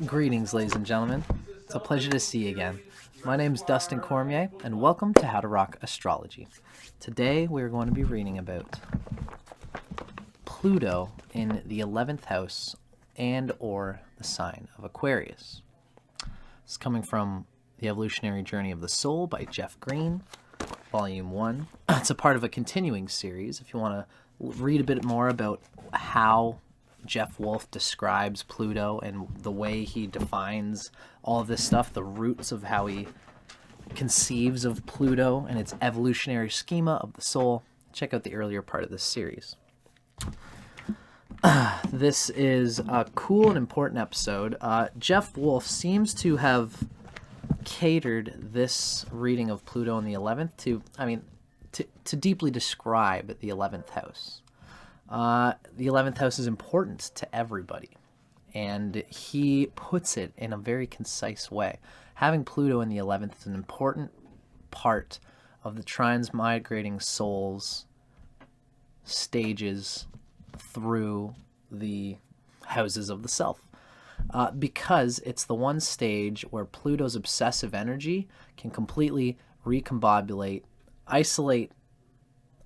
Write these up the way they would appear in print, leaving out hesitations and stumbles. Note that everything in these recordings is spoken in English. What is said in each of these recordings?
Greetings, ladies and gentlemen. It's a pleasure to see you again. My name is Dustin Cormier, and welcome to How to Rock Astrology. Today, we're going to be reading about Pluto in the 11th house and or the sign of Aquarius. It's coming from The Evolutionary Journey of the Soul by Jeff Green, Volume 1. It's a part of a continuing series. If you want to read a bit more about how Jeff Wolfe describes Pluto and the way he defines all of this stuff, the roots of how he conceives of Pluto and its evolutionary schema of the soul, check out the earlier part of this series. This is a cool and important episode. Jeff Wolfe seems to have catered this reading of Pluto in the 11th to deeply describe the 11th house. The 11th house is important to everybody, and he puts it in a very concise way. Having Pluto in the 11th is an important part of the transmigrating soul's stages through the houses of the self, because it's the one stage where Pluto's obsessive energy can completely recombobulate, isolate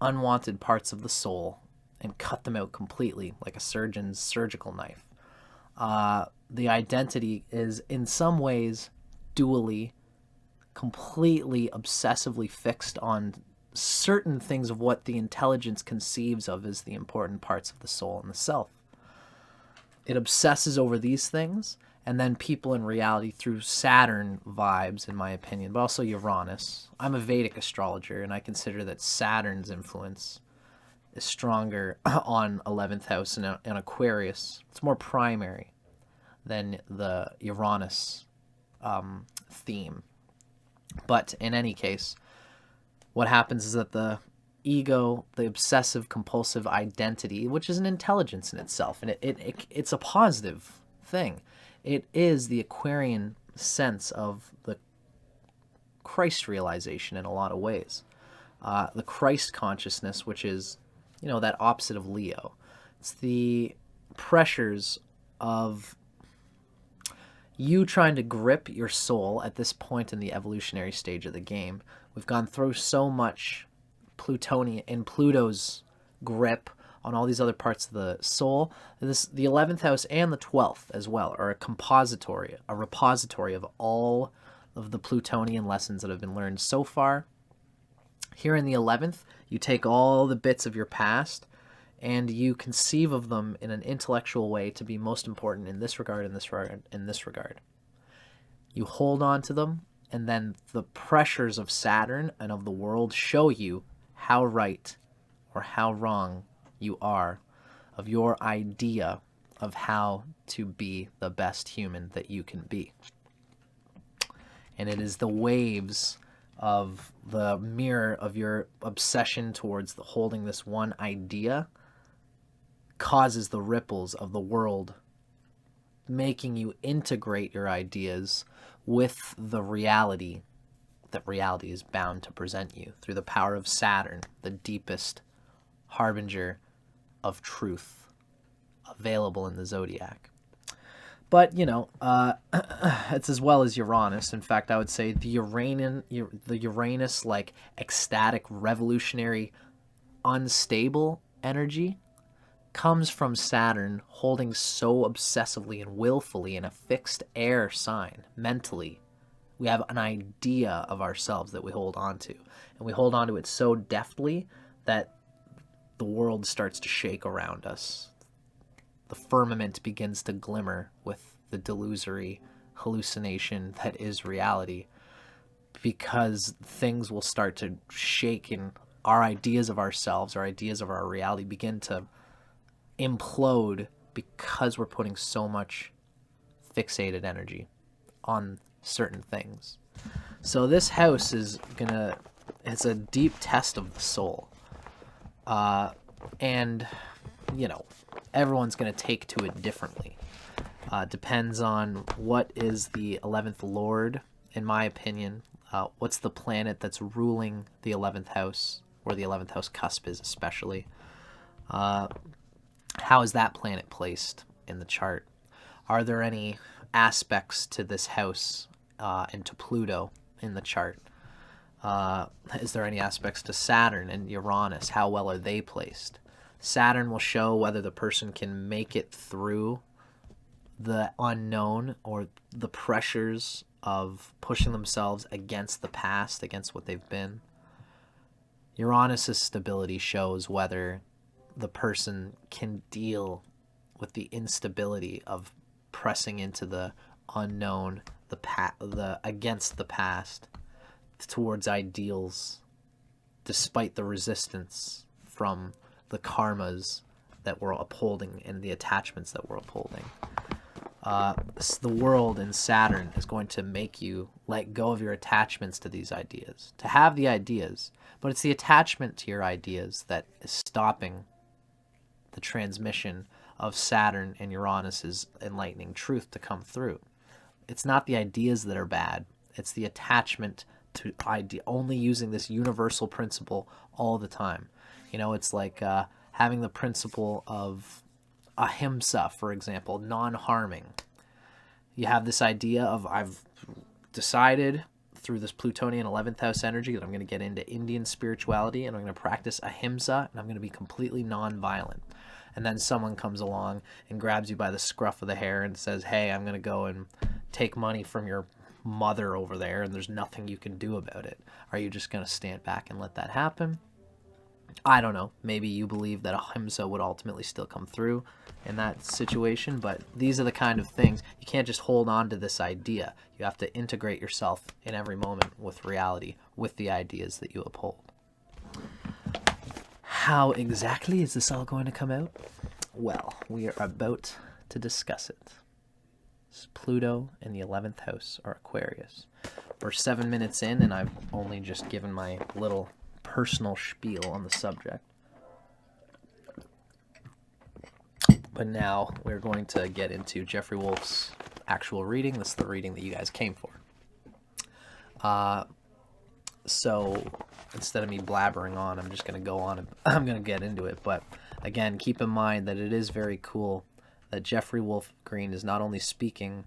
unwanted parts of the soul, and cut them out completely like a surgeon's surgical knife. The identity is in some ways dually, completely obsessively fixed on certain things of what the intelligence conceives of as the important parts of the soul and the self. It obsesses over these things, and then people in reality through Saturn vibes, in my opinion, but also Uranus. I'm a Vedic astrologer, and I consider that Saturn's influence is stronger on 11th house and Aquarius. It's more primary than the Uranus theme. But in any case, what happens is that the ego, the obsessive compulsive identity, which is an intelligence in itself, and it's a positive thing. It is the Aquarian sense of the Christ realization in a lot of ways. The Christ consciousness, which is, that opposite of Leo. It's the pressures of you trying to grip your soul at this point in the evolutionary stage of the game. We've gone through so much Plutonian in Pluto's grip on all these other parts of the soul. The 11th house and the 12th as well are a repository of all of the Plutonian lessons that have been learned so far. Here in the 11th, you take all the bits of your past and you conceive of them in an intellectual way to be most important in this regard, in this regard, in this regard. You hold on to them, and then the pressures of Saturn and of the world show you how right or how wrong you are of your idea of how to be the best human that you can be. And it is the waves of the mirror of your obsession towards holding this one idea causes the ripples of the world, making you integrate your ideas with the reality that reality is bound to present you through the power of Saturn, the deepest harbinger of truth available in the zodiac. But, it's as well as Uranus. In fact, I would say the Uranus, like ecstatic, revolutionary, unstable energy comes from Saturn holding so obsessively and willfully in a fixed air sign mentally. We have an idea of ourselves that we hold on to, and we hold on to it so deftly that the world starts to shake around us. The firmament begins to glimmer with the delusory hallucination that is reality, because things will start to shake and our ideas of ourselves, our ideas of our reality begin to implode because we're putting so much fixated energy on certain things. So this house it's a deep test of the soul. And, everyone's going to take to it differently. Depends on what is the 11th Lord, in my opinion. What's the planet that's ruling the 11th house, or the 11th house cusp is especially. How is that planet placed in the chart? Are there any aspects to this house and to Pluto in the chart. Is there any aspects to Saturn and Uranus? How well are they placed? Saturn will show whether the person can make it through the unknown or the pressures of pushing themselves against the past, against what they've been. Uranus's stability shows whether the person can deal with the instability of pressing into the unknown, against the past, towards ideals, despite the resistance from the karmas that we're upholding and the attachments that we're upholding. The world in Saturn is going to make you let go of your attachments to these ideas, to have the ideas, but it's the attachment to your ideas that is stopping the transmission of Saturn and Uranus's enlightening truth to come through. It's not the ideas that are bad, it's the attachment to only using this universal principle all the time. You know, it's like having the principle of ahimsa, for example, non-harming. You have this idea of, I've decided through this Plutonian 11th house energy that I'm going to get into Indian spirituality and I'm going to practice ahimsa and I'm going to be completely non-violent. And then someone comes along and grabs you by the scruff of the hair and says, hey, I'm going to go and take money from your mother over there and there's nothing you can do about it. Are you just going to stand back and let that happen? I don't know. Maybe you believe that ahimsa would ultimately still come through in that situation, but these are the kind of things. You can't just hold on to this idea. You have to integrate yourself in every moment with reality, with the ideas that you uphold. How exactly is this all going to come out? Well, we are about to discuss it. It's Pluto in the 11th house, or Aquarius. We're 7 minutes in, and I've only just given my little personal spiel on the subject. But now we're going to get into Jeffrey Wolf's actual reading. This is the reading that you guys came for. So instead of me blabbering on, I'm just going to go on and I'm going to get into it. But again, keep in mind that it is very cool that Jeffrey Wolf Green is not only speaking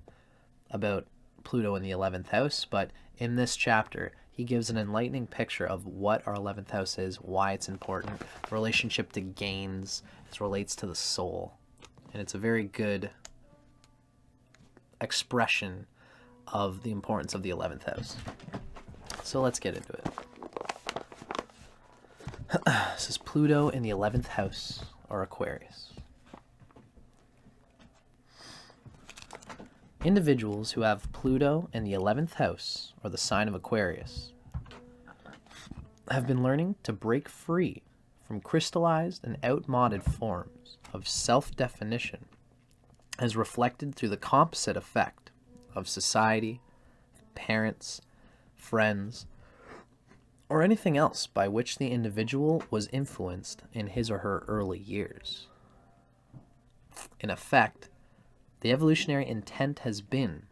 about Pluto in the 11th house, but in this chapter, he gives an enlightening picture of what our 11th house is, why it's important, relationship to gains, as relates to the soul. And it's a very good expression of the importance of the 11th house. So let's get into it. This is Pluto in the 11th house, or Aquarius. Individuals who have Pluto in the 11th house, or the sign of Aquarius, have been learning to break free from crystallized and outmoded forms of self-definition as reflected through the composite effect of society, parents, friends, or anything else by which the individual was influenced in his or her early years. In effect, the evolutionary intent has been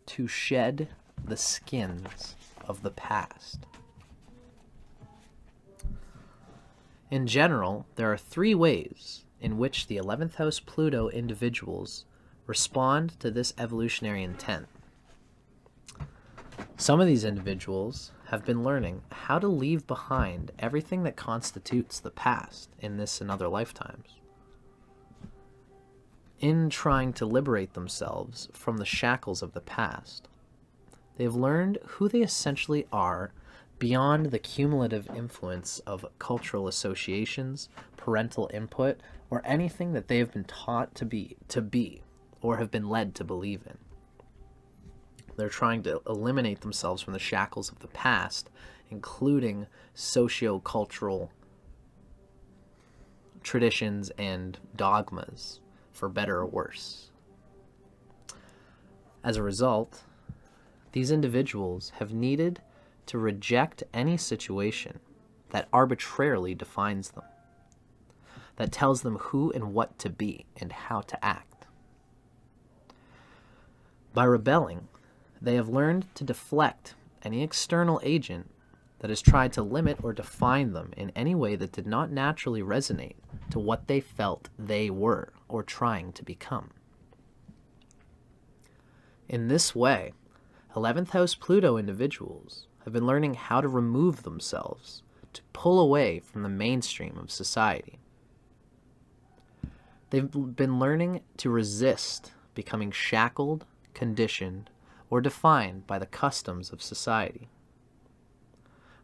to shed the skins of the past. In general, there are 3 ways in which the 11th house Pluto individuals respond to this evolutionary intent. Some of these individuals have been learning how to leave behind everything that constitutes the past in this and other lifetimes. In trying to liberate themselves from the shackles of the past, they have learned who they essentially are beyond the cumulative influence of cultural associations, parental input, or anything that they have been taught to be, or have been led to believe in. They're trying to eliminate themselves from the shackles of the past, including socio-cultural traditions and dogmas, for better or worse. As a result, these individuals have needed to reject any situation that arbitrarily defines them, that tells them who and what to be and how to act. By rebelling, they have learned to deflect any external agent that has tried to limit or define them in any way that did not naturally resonate to what they felt they were or trying to become. In this way, 11th house Pluto individuals have been learning how to remove themselves, to pull away from the mainstream of society. They've been learning to resist becoming shackled, conditioned, or defined by the customs of society,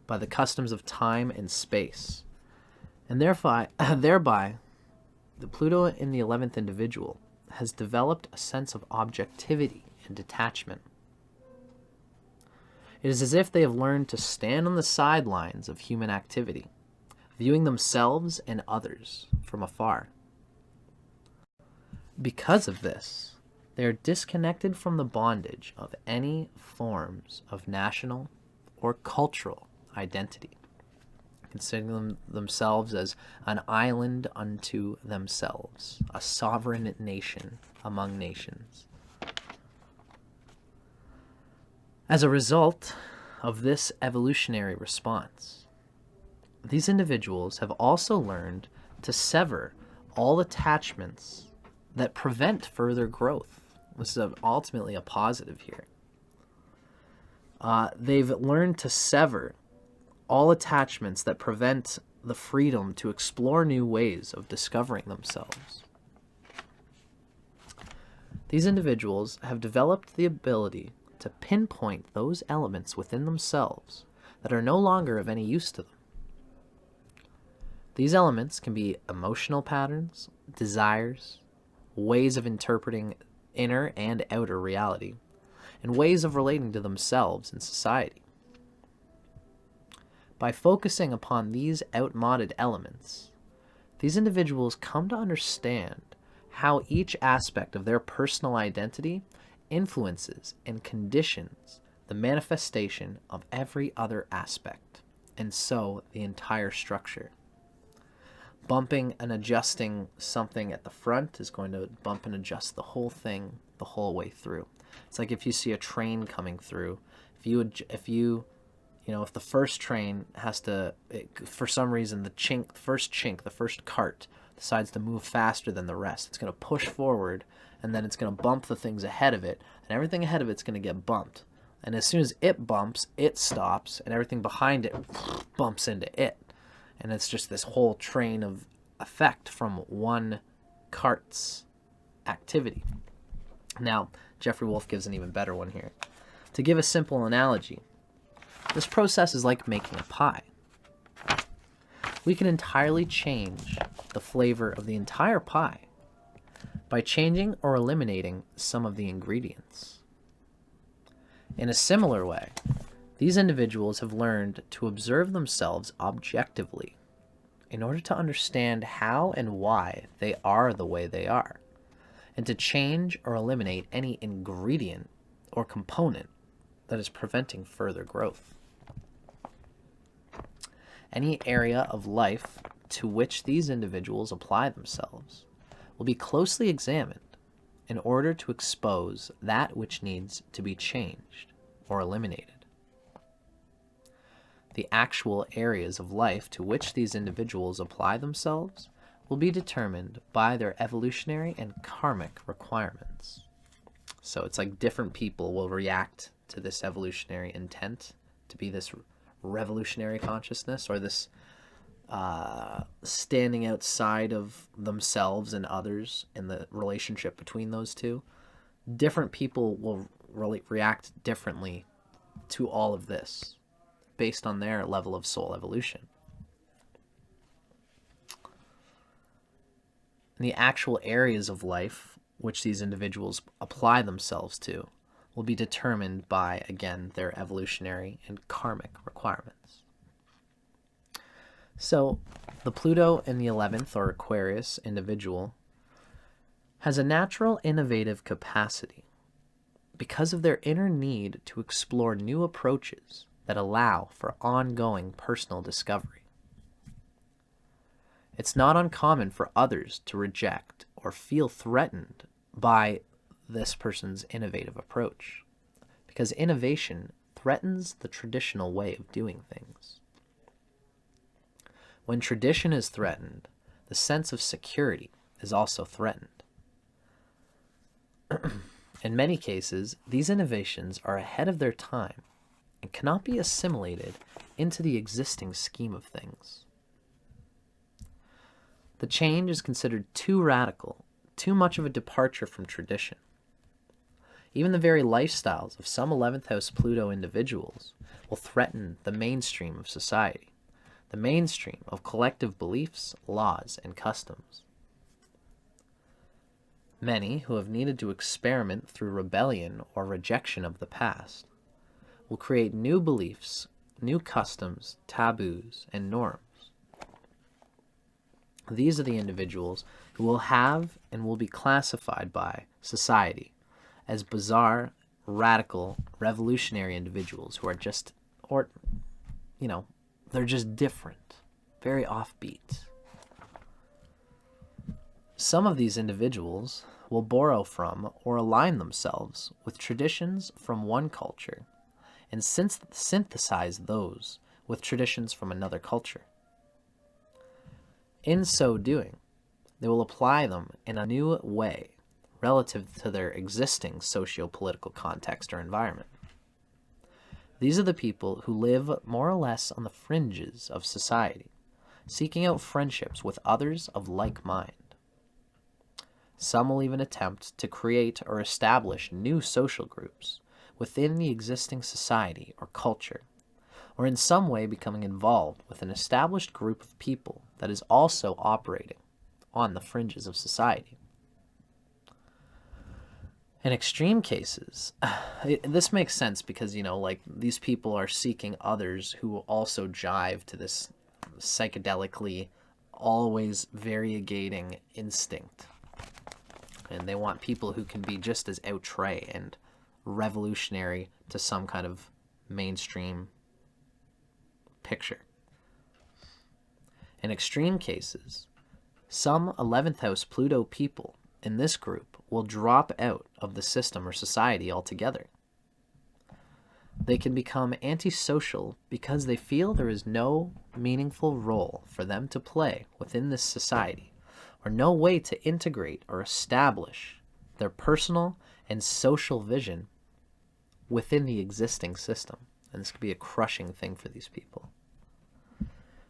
by the customs of time and space, and thereby the Pluto in the 11th individual has developed a sense of objectivity and detachment. It is as if they have learned to stand on the sidelines of human activity, viewing themselves and others from afar. Because of this, they are disconnected from the bondage of any forms of national or cultural identity, considering themselves as an island unto themselves, a sovereign nation among nations. As a result of this evolutionary response, these individuals have also learned to sever all attachments that prevent further growth. This is ultimately a positive here. They've learned to sever all attachments that prevent the freedom to explore new ways of discovering themselves. These individuals have developed the ability to pinpoint those elements within themselves that are no longer of any use to them. These elements can be emotional patterns, desires, ways of interpreting inner and outer reality, and ways of relating to themselves and society. By focusing upon these outmoded elements, these individuals come to understand how each aspect of their personal identity influences and conditions the manifestation of every other aspect, and so the entire structure. Bumping and adjusting something at the front is going to bump and adjust the whole thing the whole way through. It's like if you see a train coming through, if the first train has to, for some reason, the first cart decides to move faster than the rest, it's going to push forward, and then it's going to bump the things ahead of it, and everything ahead of it's going to get bumped. And as soon as it bumps, it stops, and everything behind it bumps into it. And it's just this whole train of effect from one cart's activity. Now, Jeffrey Wolf gives an even better one here. To give a simple analogy, this process is like making a pie. We can entirely change the flavor of the entire pie by changing or eliminating some of the ingredients. In a similar way, these individuals have learned to observe themselves objectively in order to understand how and why they are the way they are, and to change or eliminate any ingredient or component that is preventing further growth. Any area of life to which these individuals apply themselves will be closely examined in order to expose that which needs to be changed or eliminated. The actual areas of life to which these individuals apply themselves will be determined by their evolutionary and karmic requirements. So it's like different people will react to this evolutionary intent to be this revolutionary consciousness, or this standing outside of themselves and others in the relationship between those two. Different people will react differently to all of this based on their level of soul evolution. And the actual areas of life which these individuals apply themselves to will be determined by, again, their evolutionary and karmic requirements. So, the Pluto in the 11th, or Aquarius, individual has a natural innovative capacity because of their inner need to explore new approaches that allow for ongoing personal discovery. It's not uncommon for others to reject or feel threatened by this person's innovative approach, because innovation threatens the traditional way of doing things. When tradition is threatened, the sense of security is also threatened. In many cases, these innovations are ahead of their time and cannot be assimilated into the existing scheme of things. The change is considered too radical, too much of a departure from tradition. Even the very lifestyles of some 11th house Pluto individuals will threaten the mainstream of society, the mainstream of collective beliefs, laws, and customs. Many who have needed to experiment through rebellion or rejection of the past will create new beliefs, new customs, taboos, and norms. These are the individuals who will have and will be classified by society as bizarre, radical, revolutionary individuals who are just, or, they're just different, very offbeat. Some of these individuals will borrow from or align themselves with traditions from one culture and synthesize those with traditions from another culture. In so doing, they will apply them in a new way relative to their existing socio-political context or environment. These are the people who live more or less on the fringes of society, seeking out friendships with others of like mind. Some will even attempt to create or establish new social groups within the existing society or culture, or in some way becoming involved with an established group of people that is also operating on the fringes of society. In extreme cases, this makes sense because, these people are seeking others who also jive to this psychedelically always variegating instinct. And they want people who can be just as outre and revolutionary to some kind of mainstream picture. In extreme cases, some 11th house Pluto people in this group will drop out of the system or society altogether. They can become antisocial because they feel there is no meaningful role for them to play within this society, or no way to integrate or establish their personal and social vision within the existing system. And this could be a crushing thing for these people.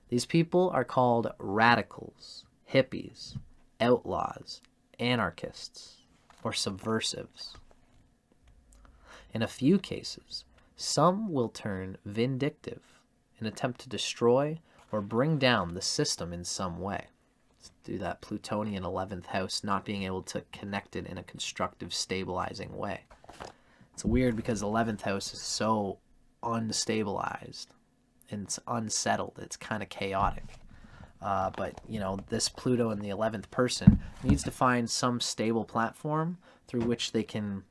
These people are called radicals, hippies, outlaws, anarchists, or subversives. In a few cases, some will turn vindictive and attempt to destroy or bring down the system in some way. Do that Plutonian 11th house not being able to connect it in a constructive, stabilizing way. It's weird because 11th house is so unstabilized and it's unsettled. It's kind of chaotic. But, this Pluto in the 11th person needs to find some stable platform through which they can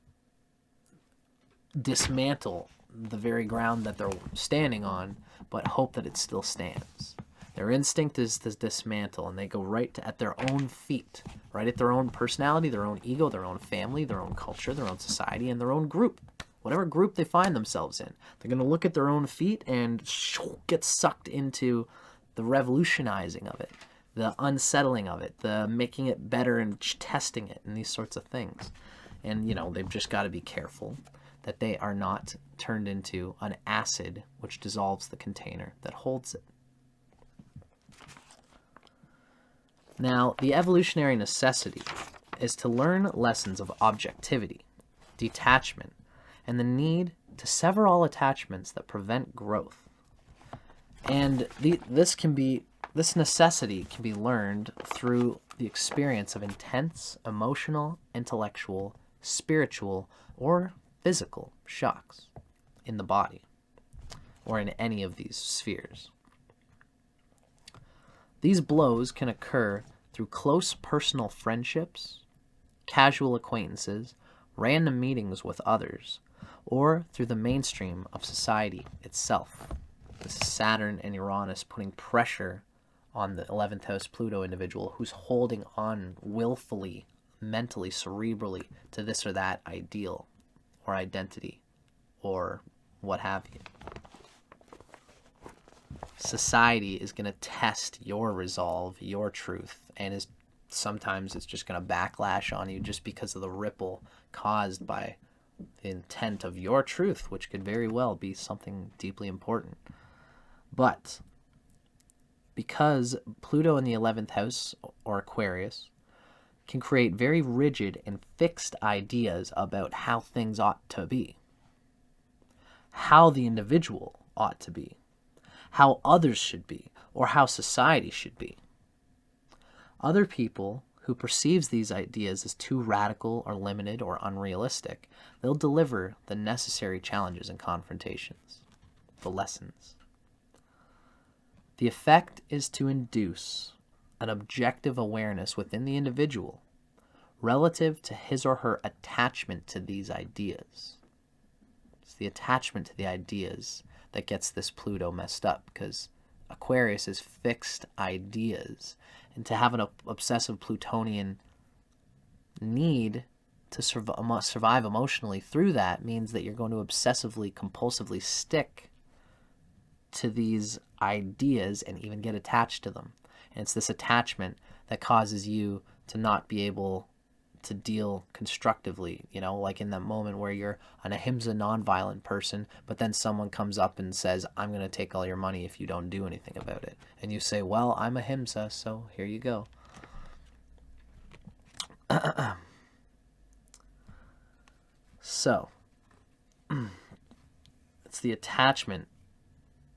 dismantle the very ground that they're standing on, but hope that it still stands. Their instinct is to dismantle, and they go right at their own feet, right at their own personality, their own ego, their own family, their own culture, their own society, and their own group. Whatever group they find themselves in, they're going to look at their own feet and get sucked into the revolutionizing of it, the unsettling of it, the making it better and testing it, and these sorts of things. And, they've just got to be careful that they are not turned into an acid which dissolves the container that holds it. Now, the evolutionary necessity is to learn lessons of objectivity, detachment, and the need to sever all attachments that prevent growth. And this necessity can be learned through the experience of intense emotional, intellectual, spiritual, or physical shocks in the body or in any of these spheres. These blows can occur through close personal friendships, casual acquaintances, random meetings with others, or through the mainstream of society itself. This is Saturn and Uranus putting pressure on the 11th house Pluto individual who's holding on willfully, mentally, cerebrally to this or that ideal or identity or what have you. Society is going to test your resolve, your truth, and is sometimes it's just going to backlash on you just because of the ripple caused by the intent of your truth, which could very well be something deeply important. But because Pluto in the 11th house, or Aquarius, can create very rigid and fixed ideas about how things ought to be, how the individual ought to be, how others should be, or how society should be. Other people who perceives these ideas as too radical or limited or unrealistic, they'll deliver the necessary challenges and confrontations, the lessons. The effect is to induce an objective awareness within the individual relative to his or her attachment to these ideas. It's the attachment to the ideas that gets this Pluto messed up, because Aquarius is fixed ideas. And to have an obsessive Plutonian need to survive emotionally through that means that you're going to obsessively, compulsively stick to these ideas and even get attached to them. And it's this attachment that causes you to not be able to deal constructively, you know, like in that moment where you're an ahimsa nonviolent person, but then someone comes up and says, I'm going to take all your money if you don't do anything about it. And you say, well, I'm ahimsa, so here you go. So, it's the attachment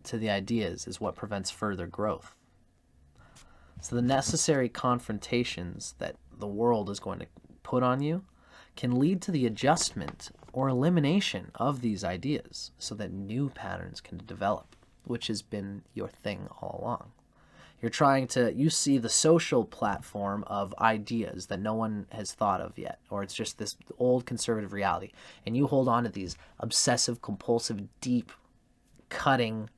to the ideas is what prevents further growth. So the necessary confrontations that the world is going to put on you can lead to the adjustment or elimination of these ideas so that new patterns can develop, which has been your thing all along. You see the social platform of ideas that no one has thought of yet, or it's just this old conservative reality, and you hold on to these obsessive, compulsive, deep, cutting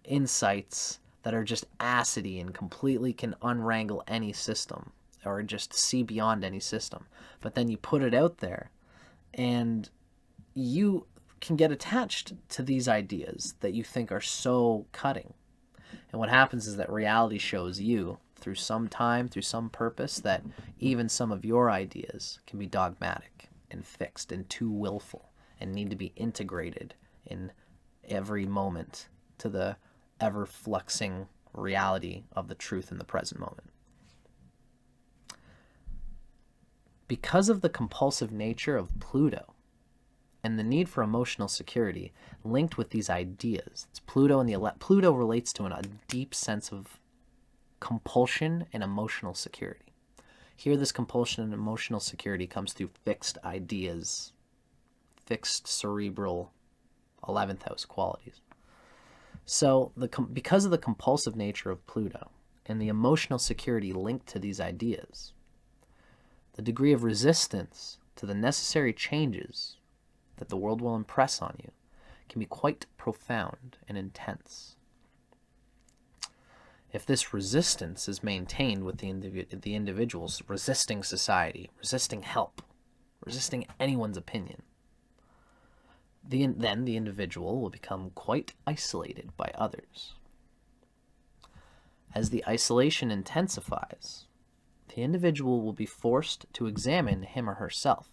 insights that are just acidy and completely can unwrangle any system or just see beyond any system. But then you put it out there and you can get attached to these ideas that you think are so cutting. And what happens is that reality shows you through some time, through some purpose, that even some of your ideas can be dogmatic and fixed and too willful and need to be integrated in every moment to the ever-fluxing reality of the truth in the present moment. Because of the compulsive nature of Pluto and the need for emotional security linked with these ideas, it's Pluto relates to a deep sense of compulsion and emotional security. Here, this compulsion and emotional security comes through fixed ideas, fixed cerebral 11th house qualities. So because of the compulsive nature of Pluto and the emotional security linked to these ideas, the degree of resistance to the necessary changes that the world will impress on you can be quite profound and intense. If this resistance is maintained with the individuals resisting society, resisting help, resisting anyone's opinion, then the individual will become quite isolated by others. As the isolation intensifies, the individual will be forced to examine him or herself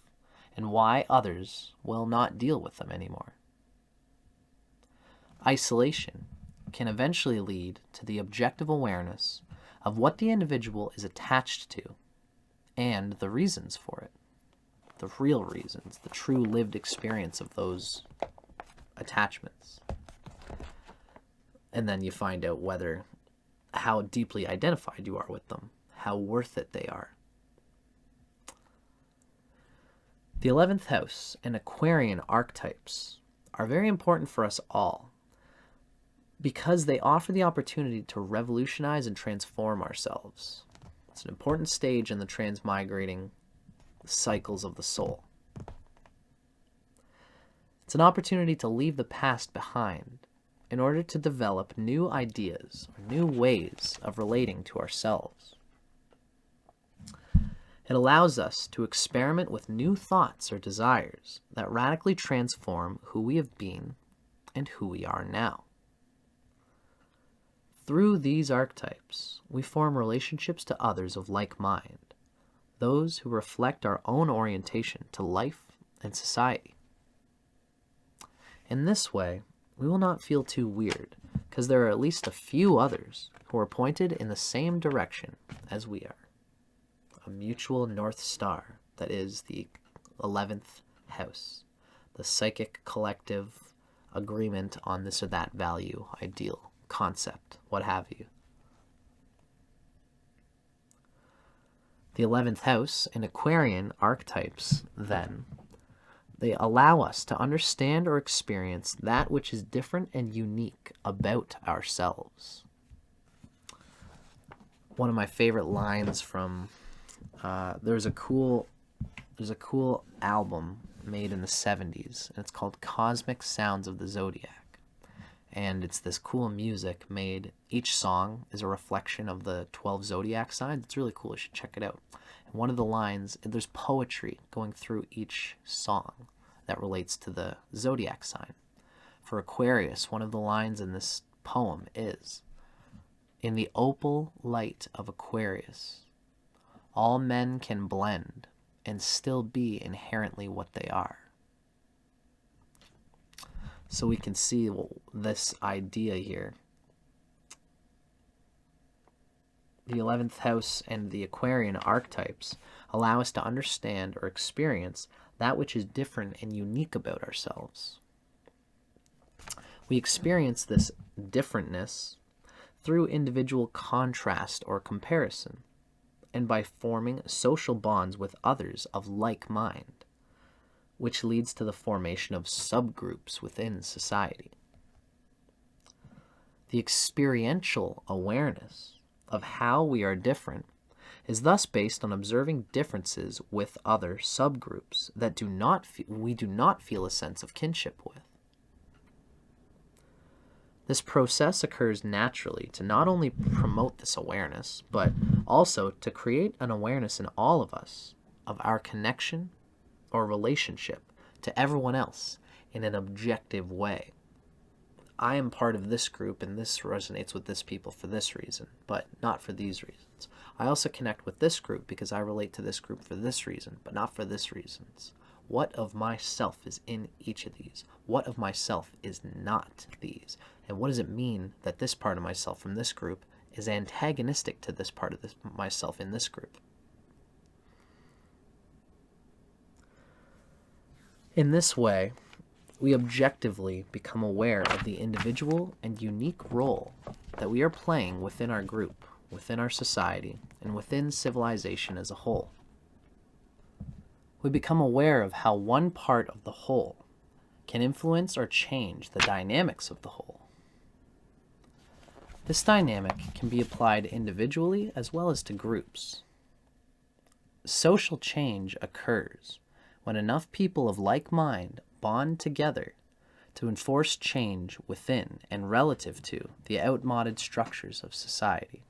and why others will not deal with them anymore. Isolation can eventually lead to the objective awareness of what the individual is attached to and the reasons for it. The real reasons, the true lived experience of those attachments. And then you find out how deeply identified you are with them, how worth it they are. The 11th house and Aquarian archetypes are very important for us all because they offer the opportunity to revolutionize and transform ourselves. It's an important stage in the transmigrating cycles of the soul. It's an opportunity to leave the past behind in order to develop new ideas or new ways of relating to ourselves. It allows us to experiment with new thoughts or desires that radically transform who we have been and who we are now. Through these archetypes, we form relationships to others of like mind those who reflect our own orientation to life and society. In this way, we will not feel too weird, because there are at least a few others who are pointed in the same direction as we are. A mutual North Star that is the 11th house, the psychic collective agreement on this or that value, ideal, concept, what have you. The 11th house in Aquarian archetypes, then, they allow us to understand or experience that which is different and unique about ourselves. One of my favorite lines from there's a cool album made in the 70s, and it's called Cosmic Sounds of the Zodiac. And it's this cool music made, each song is a reflection of the 12 zodiac signs. It's really cool, you should check it out. And one of the lines, there's poetry going through each song that relates to the zodiac sign. For Aquarius, one of the lines in this poem is, "In the opal light of Aquarius, all men can blend and still be inherently what they are." So we can see this idea here. The 11th house and the Aquarian archetypes allow us to understand or experience that which is different and unique about ourselves. We experience this differentness through individual contrast or comparison, and by forming social bonds with others of like mind, which leads to the formation of subgroups within society. The experiential awareness of how we are different is thus based on observing differences with other subgroups that we do not feel a sense of kinship with. This process occurs naturally to not only promote this awareness, but also to create an awareness in all of us of our connection or relationship to everyone else in an objective way. I am part of this group and this resonates with this people for this reason, but not for these reasons. I also connect with this group because I relate to this group for this reason, but not for this reasons. What of myself is in each of these? What of myself is not these? And what does it mean that this part of myself from this group is antagonistic to this part of myself in this group? In this way, we objectively become aware of the individual and unique role that we are playing within our group, within our society, and within civilization as a whole. We become aware of how one part of the whole can influence or change the dynamics of the whole. This dynamic can be applied individually as well as to groups. Social change occurs when enough people of like mind bond together to enforce change within and relative to the outmoded structures of society.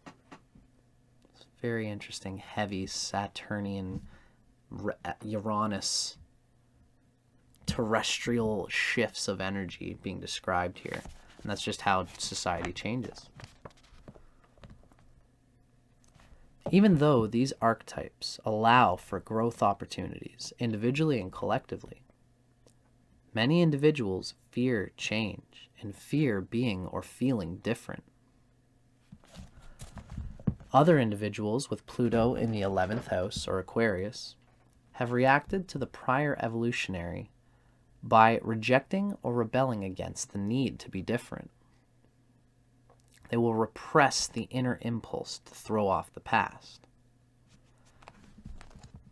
It's very interesting, heavy Saturnian Uranus terrestrial shifts of energy being described here. And that's just how society changes. Even though these archetypes allow for growth opportunities individually and collectively, many individuals fear change and fear being or feeling different. Other individuals with Pluto in the 11th house or Aquarius have reacted to the prior evolutionary by rejecting or rebelling against the need to be different. They will repress the inner impulse to throw off the past.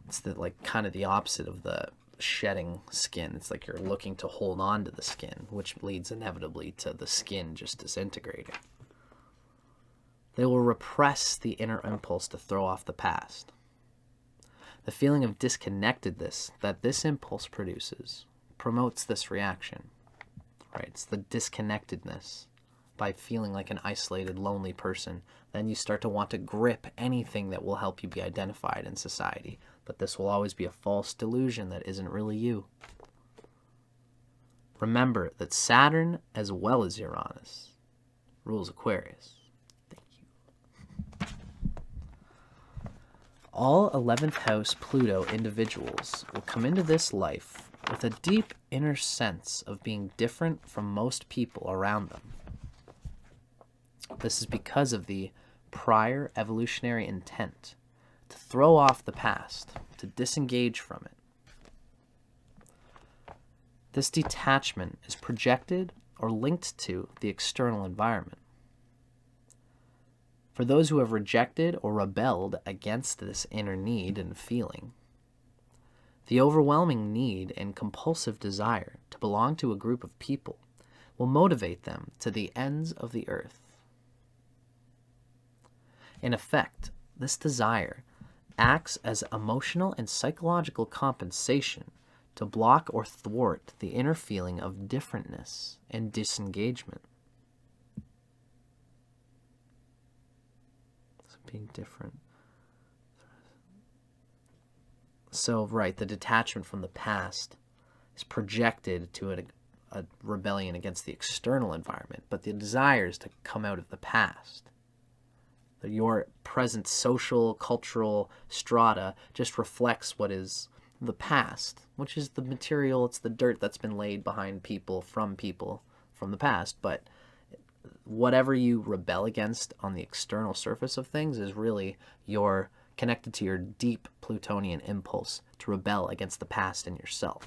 It's kind of the opposite of the shedding skin. It's like you're looking to hold on to the skin, which leads inevitably to the skin just disintegrating. They will repress the inner impulse to throw off the past. The feeling of disconnectedness that this impulse produces promotes this reaction, right? It's the disconnectedness. By feeling like an isolated, lonely person, then you start to want to grip anything that will help you be identified in society. But this will always be a false delusion that isn't really you. Remember that Saturn, as well as Uranus, rules Aquarius. Thank you. All 11th house Pluto individuals will come into this life with a deep inner sense of being different from most people around them. This is because of the prior evolutionary intent to throw off the past, to disengage from it. This detachment is projected or linked to the external environment. For those who have rejected or rebelled against this inner need and feeling, the overwhelming need and compulsive desire to belong to a group of people will motivate them to the ends of the earth. In effect, this desire acts as emotional and psychological compensation to block or thwart the inner feeling of differentness and disengagement. So being different. So, right, the detachment from the past is projected to a rebellion against the external environment, but the desire is to come out of the past. Your present social, cultural strata just reflects what is the past, which is the material, it's the dirt that's been laid behind people from the past. But whatever you rebel against on the external surface of things is really your connected to your deep Plutonian impulse to rebel against the past in yourself.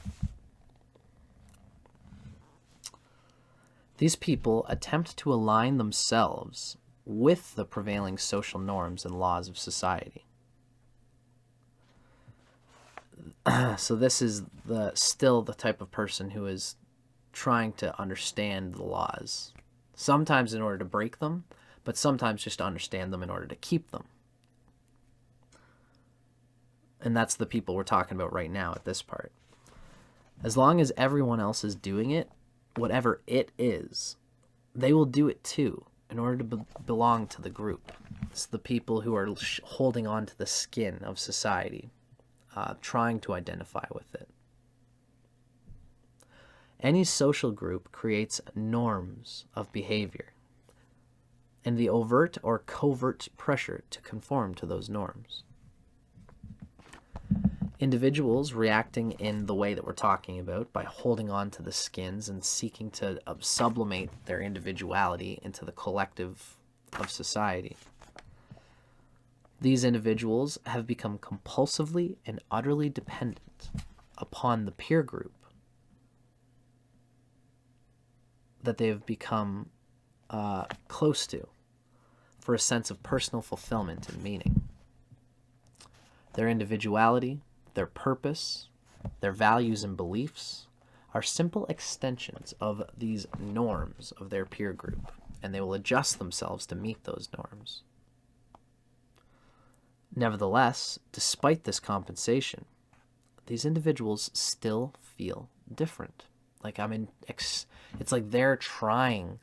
These people attempt to align themselves with the prevailing social norms and laws of society. So this is still the type of person who is trying to understand the laws, sometimes in order to break them, but sometimes just to understand them in order to keep them. And that's the people we're talking about right now at this part. As long as everyone else is doing it, whatever it is, they will do it too in order to belong to the group. It's the people who are holding on to the skin of society, trying to identify with it. Any social group creates norms of behavior and the overt or covert pressure to conform to those norms. Individuals reacting in the way that we're talking about by holding on to the skins and seeking to sublimate their individuality into the collective of society. These individuals have become compulsively and utterly dependent upon the peer group that they have become close to for a sense of personal fulfillment and meaning. Their individuality, their purpose, their values and beliefs are simple extensions of these norms of their peer group, and they will adjust themselves to meet those norms. Nevertheless, despite this compensation, these individuals still feel different. It's like they're trying,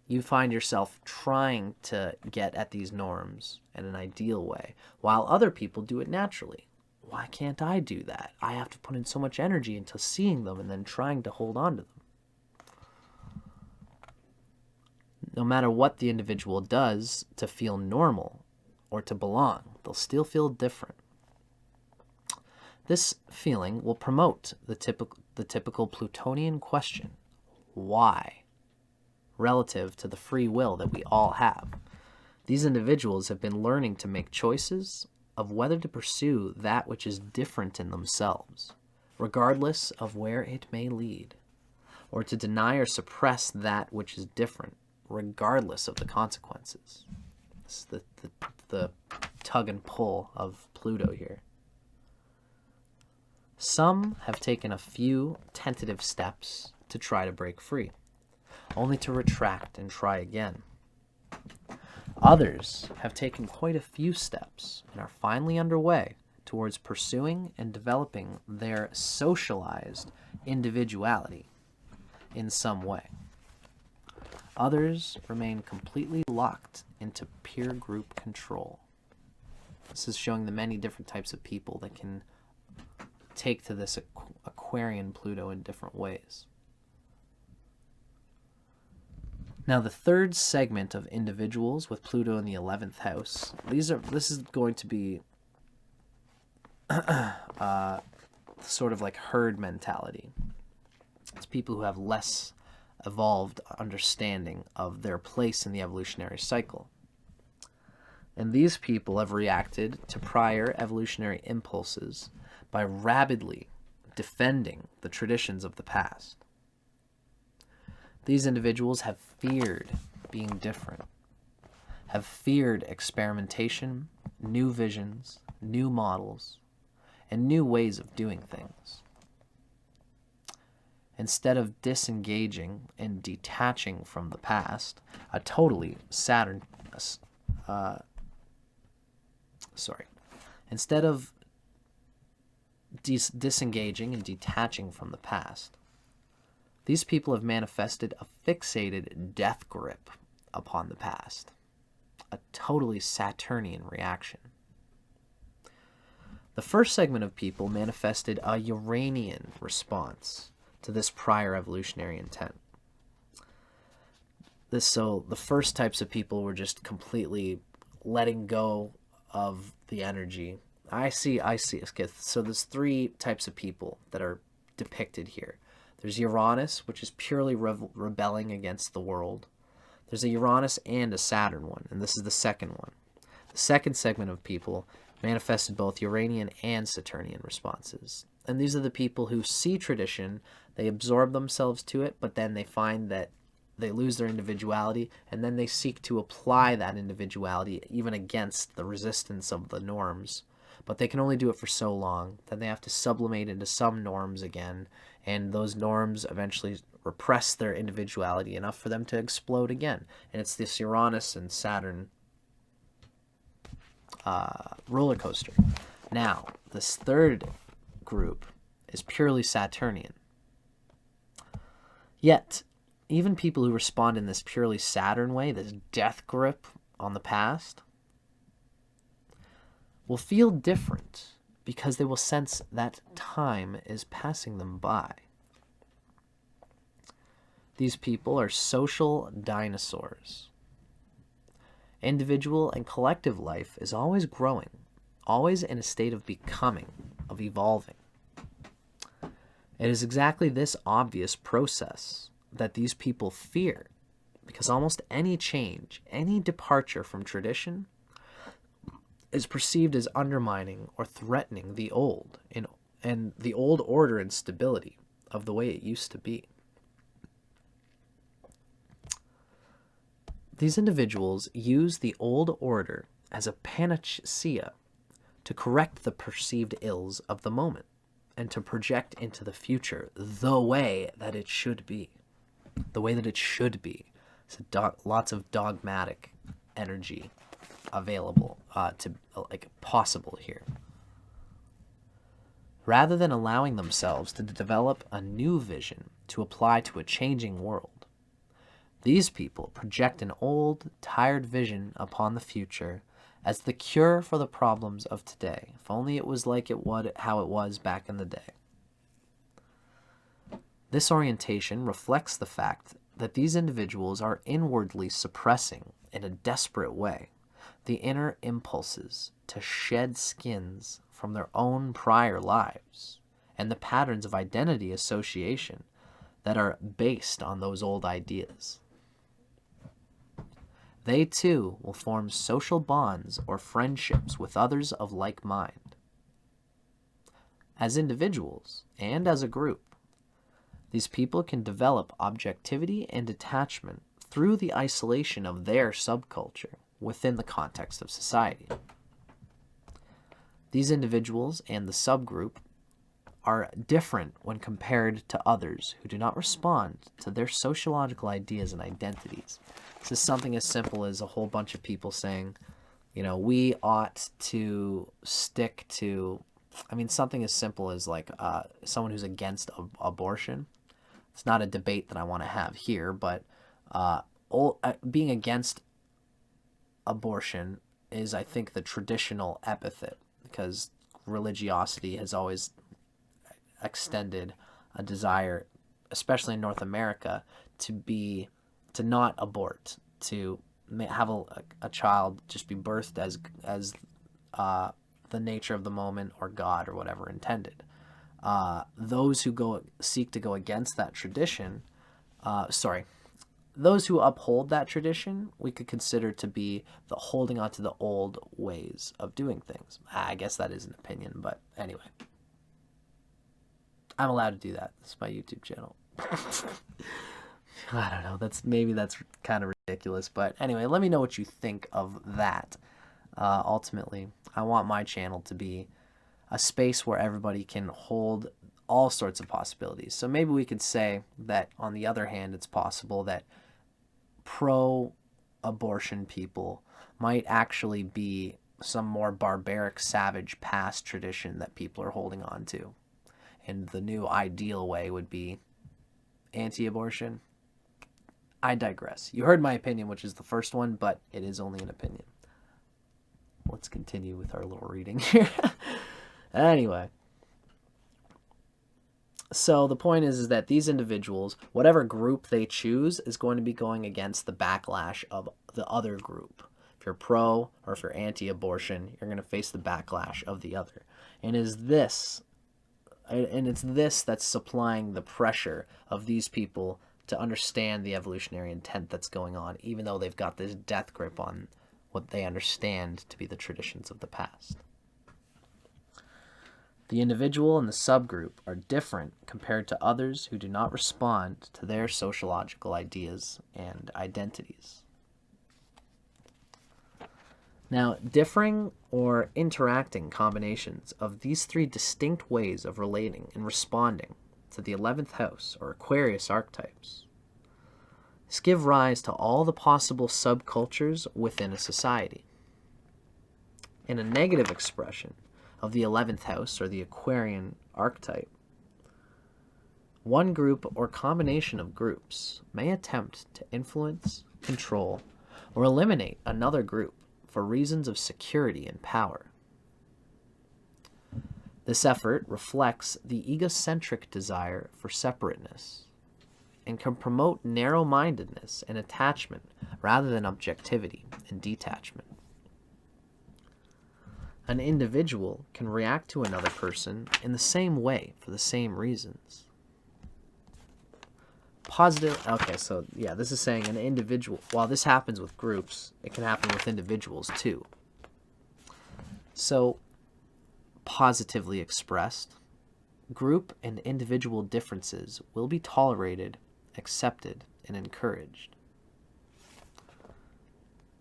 you find yourself trying to get at these norms in an ideal way, while other people do it naturally. Why can't I do that? I have to put in so much energy into seeing them and then trying to hold on to them. No matter what the individual does to feel normal or to belong, they'll still feel different. This feeling will promote the typical Plutonian question, why, relative to the free will that we all have. These individuals have been learning to make choices of whether to pursue that which is different in themselves, regardless of where it may lead, or to deny or suppress that which is different, regardless of the consequences. This is the tug and pull of Pluto here. Some have taken a few tentative steps to try to break free, only to retract and try again. Others have taken quite a few steps and are finally underway towards pursuing and developing their socialized individuality in some way. Others remain completely locked into peer group control. This is showing the many different types of people that can take to this Aquarian Pluto in different ways. Now, the third segment of individuals with Pluto in the 11th house, this is going to be sort of like herd mentality. It's people who have less evolved understanding of their place in the evolutionary cycle. And these people have reacted to prior evolutionary impulses by rabidly defending the traditions of the past. These individuals have feared being different, have feared experimentation, new visions, new models, and new ways of doing things. Instead of disengaging and detaching from the past, instead of disengaging and detaching from the past, these people have manifested a fixated death grip upon the past, a totally Saturnian reaction. The first segment of people manifested a Uranian response to this prior evolutionary intent. So the first types of people were just completely letting go of the energy. I see. Okay, so there's three types of people that are depicted here. There's Uranus, which is purely rebelling against the world. There's a Uranus and a Saturn one, and this is the second one. The second segment of people manifested both Uranian and Saturnian responses. And these are the people who see tradition, they absorb themselves to it, but then they find that they lose their individuality, and then they seek to apply that individuality even against the resistance of the norms. But they can only do it for so long. Then they have to sublimate into some norms again, and those norms eventually repress their individuality enough for them to explode again. And it's this Uranus and Saturn roller coaster. Now, this third group is purely Saturnian. Yet, even people who respond in this purely Saturn way, this death grip on the past, will feel different because they will sense that time is passing them by. These people are social dinosaurs. Individual and collective life is always growing, always in a state of becoming, of evolving. It is exactly this obvious process that these people fear, because almost any change, any departure from tradition is perceived as undermining or threatening the old and the old order and stability of the way it used to be. These individuals use the old order as a panacea to correct the perceived ills of the moment and to project into the future the way that it should be. The way that it should be. So lots of dogmatic energy available possible here. Rather than allowing themselves to develop a new vision to apply to a changing world, these people project an old, tired vision upon the future as the cure for the problems of today. If only it was like how it was back in the day. This orientation reflects the fact that these individuals are inwardly suppressing, in a desperate way, the inner impulses to shed skins from their own prior lives and the patterns of identity association that are based on those old ideas. They too will form social bonds or friendships with others of like mind. As individuals and as a group, these people can develop objectivity and detachment through the isolation of their subculture within the context of society. These individuals and the subgroup are different when compared to others who do not respond to their sociological ideas and identities. This is something as simple as a whole bunch of people saying, we ought to stick to, something as simple as like someone who's against abortion. It's not a debate that I want to have here, but being against abortion is, I think, the traditional epithet, because religiosity has always extended a desire, especially in North America, to not abort, to have a child just be birthed as the the nature of the moment or God or whatever intended. Those who seek to go against that tradition, those who uphold that tradition, we could consider to be the holding on to the old ways of doing things. I guess that is an opinion, but anyway. I'm allowed to do that. This is my YouTube channel. I don't know. Maybe that's kind of ridiculous, but anyway, let me know what you think of that. Ultimately, I want my channel to be a space where everybody can hold all sorts of possibilities. So maybe we could say that, on the other hand, it's possible that pro-abortion people might actually be some more barbaric, savage past tradition that people are holding on to. And the new ideal way would be anti-abortion. I digress. You heard my opinion, which is the first one, but it is only an opinion. Let's continue with our little reading here. Anyway. So the point is that these individuals, whatever group they choose, is going to be going against the backlash of the other group. If you're pro or if you're anti-abortion, you're going to face the backlash of the other. And it's this that's supplying the pressure of these people to understand the evolutionary intent that's going on, even though they've got this death grip on what they understand to be the traditions of the past. The individual and the subgroup are different compared to others who do not respond to their sociological ideas and identities. Now, differing or interacting combinations of these three distinct ways of relating and responding to the 11th house or Aquarius archetypes give rise to all the possible subcultures within a society. In a negative expression of the 11th house or the Aquarian archetype, one group or combination of groups may attempt to influence, control, or eliminate another group for reasons of security and power. This effort reflects the egocentric desire for separateness and can promote narrow-mindedness and attachment rather than objectivity and detachment. An individual can react to another person in the same way for the same reasons. Okay, so yeah, this is saying an individual, while this happens with groups, it can happen with individuals too. So, positively expressed, group and individual differences will be tolerated, accepted, and encouraged.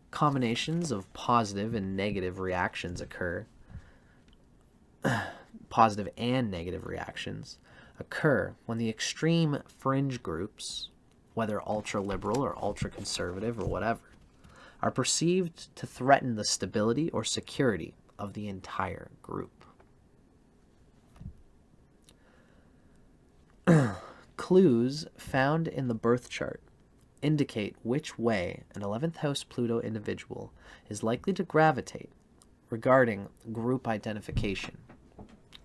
Combinations of positive and negative reactions occur. Positive and negative reactions occur when the extreme fringe groups, whether ultra-liberal or ultra-conservative or whatever, are perceived to threaten the stability or security of the entire group. Clues found in the birth chart indicate which way an 11th house Pluto individual is likely to gravitate regarding group identification.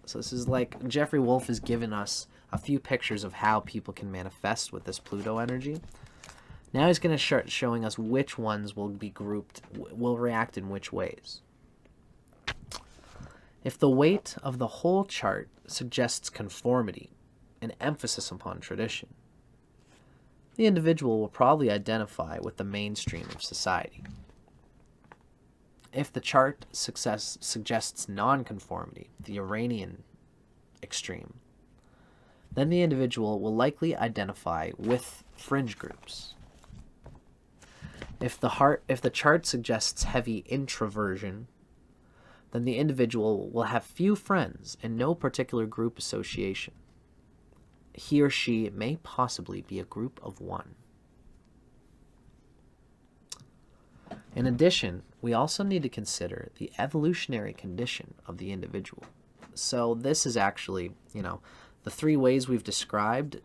So this is like Jeffrey Wolf has given us a few pictures of how people can manifest with this Pluto energy. Now he's going to start showing us which ones will be grouped, will react in which ways. If the weight of the whole chart suggests conformity and emphasis upon tradition, the individual will probably identify with the mainstream of society. If the chart suggests nonconformity, the Uranian extreme, then the individual will likely identify with fringe groups. If the chart suggests heavy introversion, then the individual will have few friends and no particular group association. He or she may possibly be a group of one. In addition, we also need to consider the evolutionary condition of the individual. So this is actually, the three ways we've described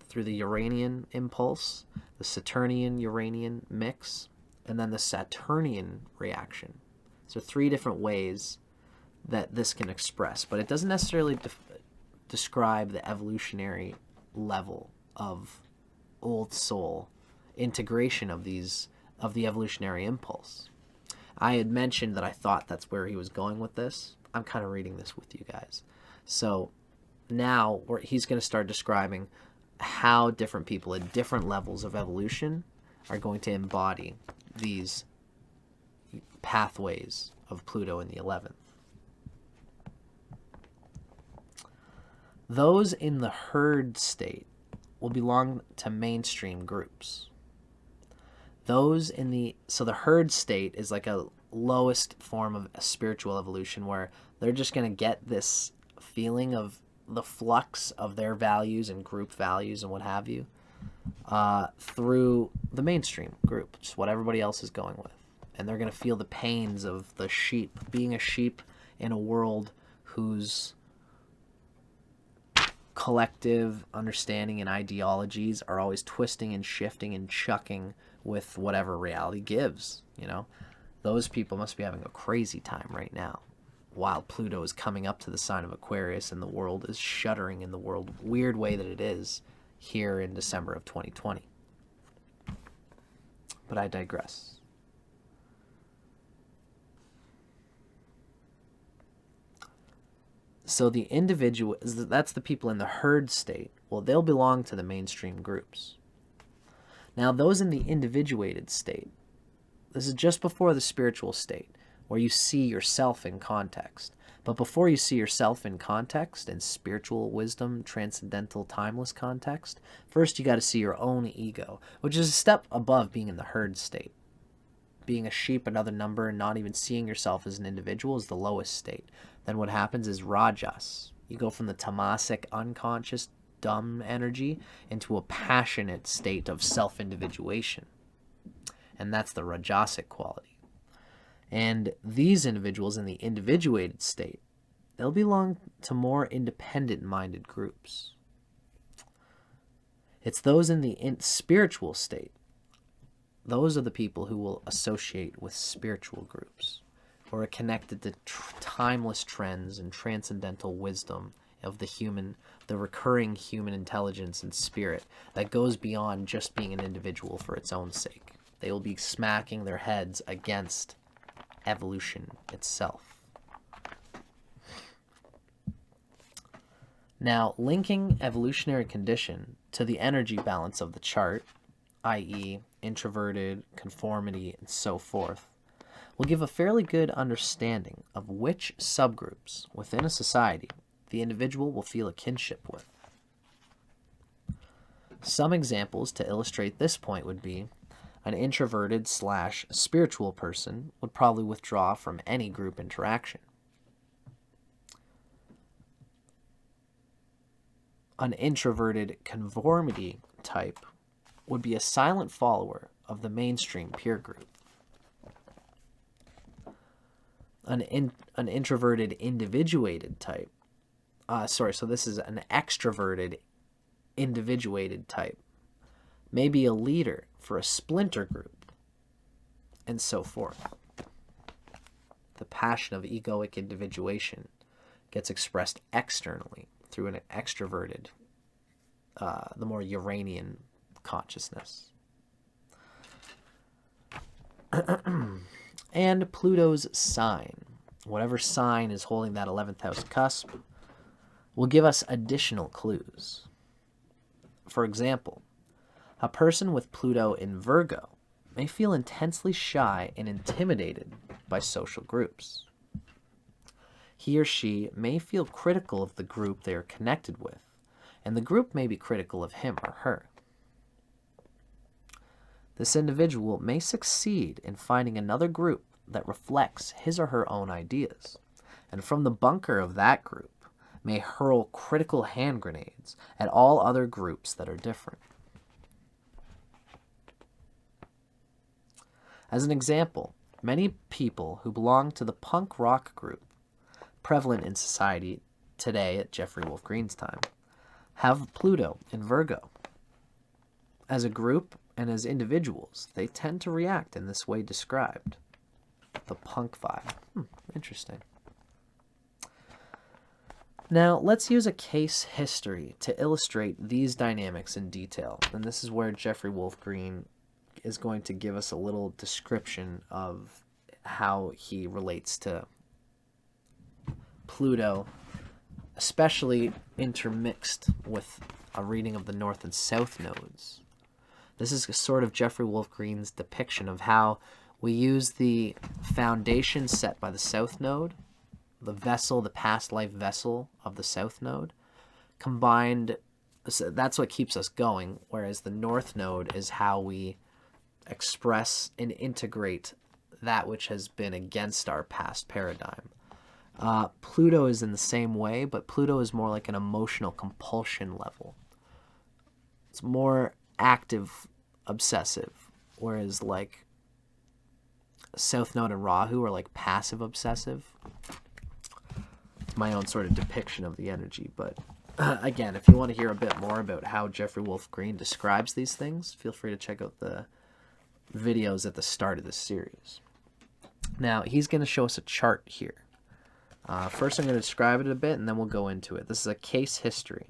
through the Uranian impulse, the Saturnian-Uranian mix, and then the Saturnian reaction. So three different ways that this can express, but it doesn't necessarily describe the evolutionary level of old soul integration of the evolutionary impulse. I had mentioned that I thought that's where he was going with this. I'm kind of reading this with you guys. So now he's going to start describing how different people at different levels of evolution are going to embody these pathways of Pluto in the 11th. Those in the herd state will belong to mainstream groups. Those in the herd state is like a lowest form of a spiritual evolution where they're just going to get this feeling of the flux of their values and group values and what have you through the mainstream group, just what everybody else is going with. And they're going to feel the pains of the sheep, being a sheep in a world whose collective understanding and ideologies are always twisting and shifting and chucking with whatever reality gives, you know. Those people must be having a crazy time right now while Pluto is coming up to the sign of Aquarius and the world is shuddering in the weird way that it is here in December of 2020. But I digress. So the individual, that's the people in the herd state. Well, they'll belong to the mainstream groups. Now, those in the individuated state, this is just before the spiritual state, where you see yourself in context. But before you see yourself in context, in spiritual wisdom, transcendental, timeless context, first you got to see your own ego, which is a step above being in the herd state. Being a sheep, another number, and not even seeing yourself as an individual is the lowest state. Then what happens is rajas. You go from the tamasic, unconscious, dumb energy into a passionate state of self-individuation. And that's the rajasic quality. And these individuals in the individuated state, they'll belong to more independent-minded groups. It's those in the spiritual state. Those are the people who will associate with spiritual groups, or are connected to timeless trends and transcendental wisdom of the recurring human intelligence and spirit that goes beyond just being an individual for its own sake. They will be smacking their heads against evolution itself. Now, linking evolutionary condition to the energy balance of the chart, i.e., introverted, conformity, and so forth, will give a fairly good understanding of which subgroups within a society the individual will feel a kinship with. Some examples to illustrate this point would be an introverted/spiritual person would probably withdraw from any group interaction. An introverted conformity type would be a silent follower of the mainstream peer group. An introverted individuated type, so this is an extroverted individuated type, may be a leader for a splinter group, and so forth. The passion of egoic individuation gets expressed externally through an extroverted, the more Uranian consciousness. And Pluto's sign, whatever sign is holding that 11th house cusp, will give us additional clues. For example, a person with Pluto in Virgo may feel intensely shy and intimidated by social groups. He or she may feel critical of the group they are connected with, and the group may be critical of him or her. This individual may succeed in finding another group that reflects his or her own ideas, and from the bunker of that group may hurl critical hand grenades at all other groups that are different. As an example, many people who belong to the punk rock group prevalent in society today at Jeffrey Wolf Green's time have Pluto in Virgo. As a group and as individuals, they tend to react in this way described. The punk vibe. Interesting. Now, let's use a case history to illustrate these dynamics in detail. And this is where Jeffrey Wolf Green is going to give us a little description of how he relates to Pluto, especially intermixed with a reading of the North and South nodes. This is sort of Jeffrey Wolf Green's depiction of how we use the foundation set by the South node, the vessel, the past life vessel of the South node, combined. So that's what keeps us going, whereas the North node is how we express and integrate that which has been against our past paradigm. Pluto is in the same way, but Pluto is more like an emotional compulsion level. It's more active, obsessive, whereas like South Node and Rahu are like passive obsessive. It's my own sort of depiction of the energy, but again, if you want to hear a bit more about how Jeffrey Wolf Green describes these things, feel free to check out the videos at the start of this series. Now, he's going to show us a chart here. First, I'm going to describe it a bit, and then we'll go into it. This is a case history.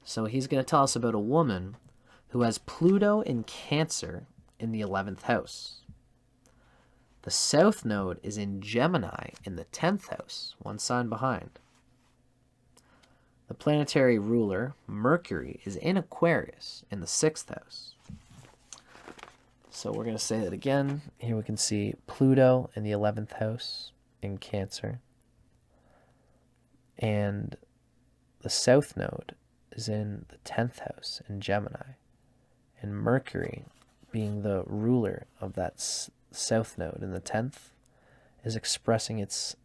So he's going to tell us about a woman who has Pluto in Cancer in the 11th house. The South Node is in Gemini in the 10th house, one sign behind. The planetary ruler, Mercury, is in Aquarius in the 6th house. So we're going to say that again. Here we can see Pluto in the 11th house in Cancer. And the South Node is in the 10th house in Gemini. And Mercury, being the ruler of that South Node in the 10th, is expressing its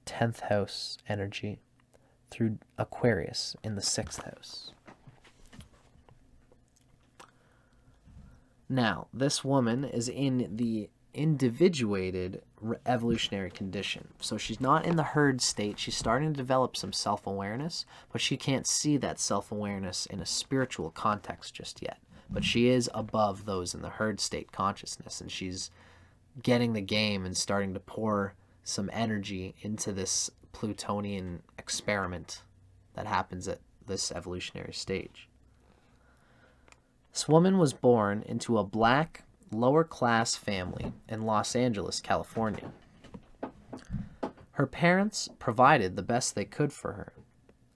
10th house energy through Aquarius in the 6th house. Now, this woman is in the individuated evolutionary condition. So she's not in the herd state. She's starting to develop some self-awareness, but she can't see that self-awareness in a spiritual context just yet. But she is above those in the herd state consciousness, and she's getting the game and starting to pour some energy into this Plutonian experiment that happens at this evolutionary stage. This woman was born into a black, lower-class family in Los Angeles, California. Her parents provided the best they could for her,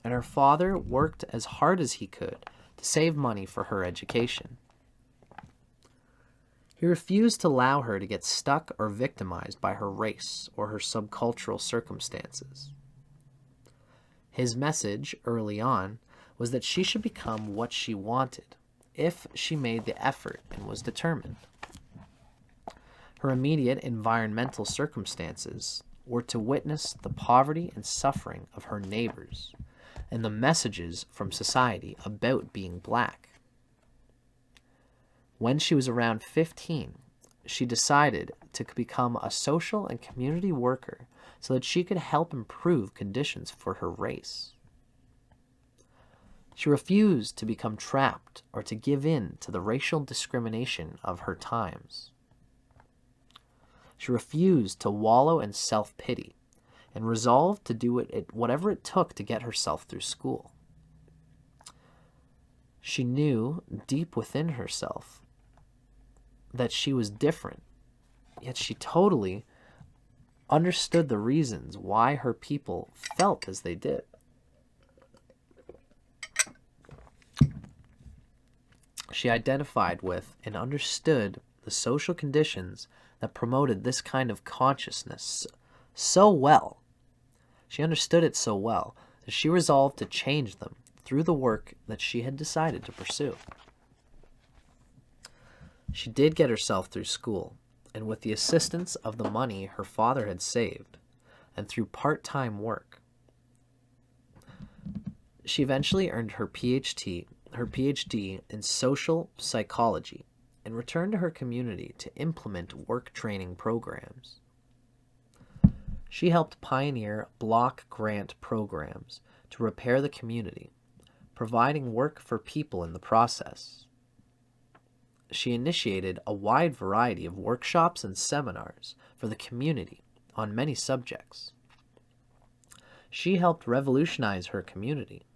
and her father worked as hard as he could to save money for her education. He refused to allow her to get stuck or victimized by her race or her subcultural circumstances. His message early on was that she should become what she wanted if she made the effort and was determined. Her immediate environmental circumstances were to witness the poverty and suffering of her neighbors and the messages from society about being black. When she was around 15, she decided to become a social and community worker so that she could help improve conditions for her race. She refused to become trapped or to give in to the racial discrimination of her times. She refused to wallow in self-pity and resolved to do whatever it took to get herself through school. She knew deep within herself that she was different, yet she totally understood the reasons why her people felt as they did. She identified with and understood the social conditions that promoted this kind of consciousness so well. She understood it so well that she resolved to change them through the work that she had decided to pursue. She did get herself through school, and with the assistance of the money her father had saved, and through part-time work, she eventually earned her PhD in social psychology and returned to her community to implement work training programs. She helped pioneer block grant programs to repair the community, providing work for people in the process. She initiated a wide variety of workshops and seminars for the community on many subjects. She helped revolutionize her community.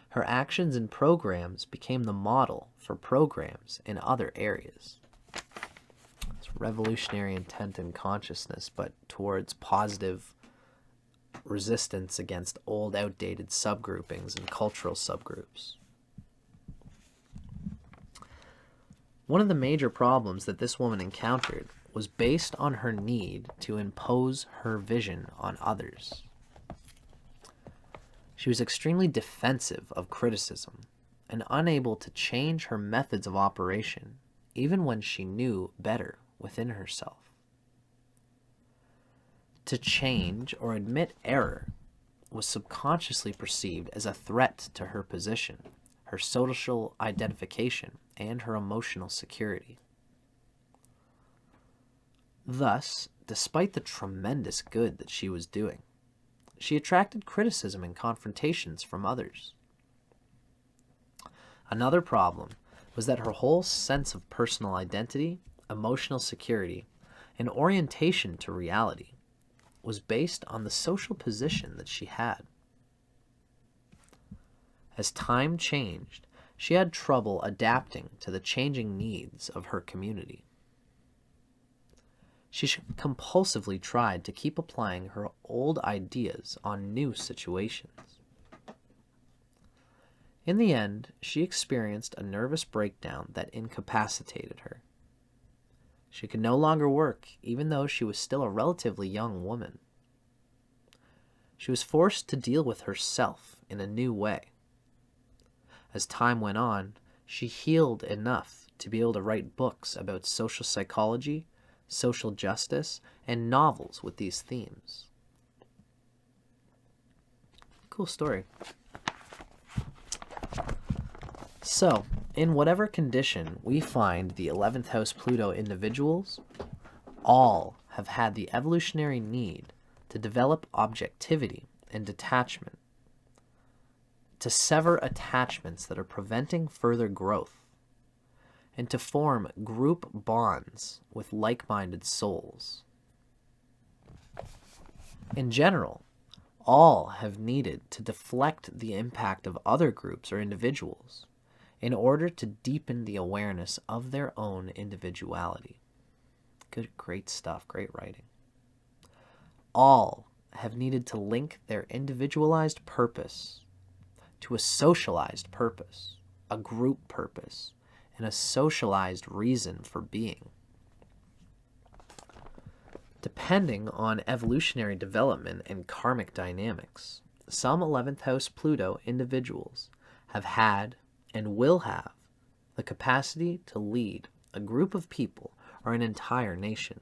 Her actions and programs became the model for programs in other areas. Let's revolutionary intent and consciousness, but towards positive resistance against old, outdated subgroupings and cultural subgroups. One of the major problems that this woman encountered was based on her need to impose her vision on others. She was extremely defensive of criticism and unable to change her methods of operation, even when she knew better within herself. To change or admit error was subconsciously perceived as a threat to her position, her social identification, and her emotional security. Thus, despite the tremendous good that she was doing, she attracted criticism and confrontations from others. Another problem was that her whole sense of personal identity, emotional security, and orientation to reality was based on the social position that she had. As time changed, she had trouble adapting to the changing needs of her community. She compulsively tried to keep applying her old ideas on new situations. In the end, she experienced a nervous breakdown that incapacitated her. She could no longer work, even though she was still a relatively young woman. She was forced to deal with herself in a new way. As time went on, she healed enough to be able to write books about social psychology, social justice, and novels with these themes. Cool story. So, in whatever condition we find the 11th house Pluto individuals, all have had the evolutionary need to develop objectivity and detachment, to sever attachments that are preventing further growth, and to form group bonds with like-minded souls. In general, all have needed to deflect the impact of other groups or individuals in order to deepen the awareness of their own individuality. Great stuff, great writing. All have needed to link their individualized purpose to a socialized purpose, a group purpose, and a socialized reason for being. Depending on evolutionary development and karmic dynamics, some 11th house Pluto individuals have had and will have the capacity to lead a group of people or an entire nation.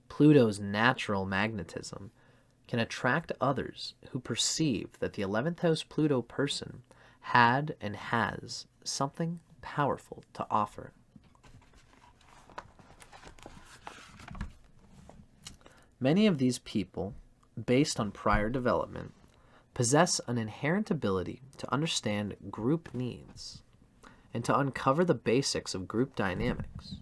Pluto's natural magnetism can attract others who perceive that the 11th house Pluto person had and has something powerful to offer. Many of these people, based on prior development, possess an inherent ability to understand group needs and to uncover the basics of group dynamics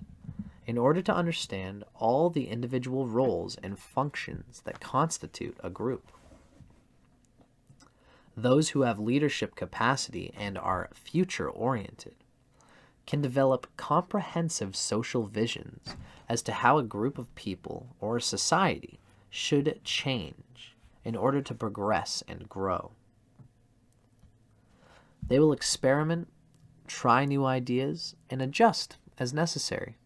in order to understand all the individual roles and functions that constitute a group. Those who have leadership capacity and are future-oriented can develop comprehensive social visions as to how a group of people or a society should change in order to progress and grow. They will experiment, try new ideas, and adjust as necessary.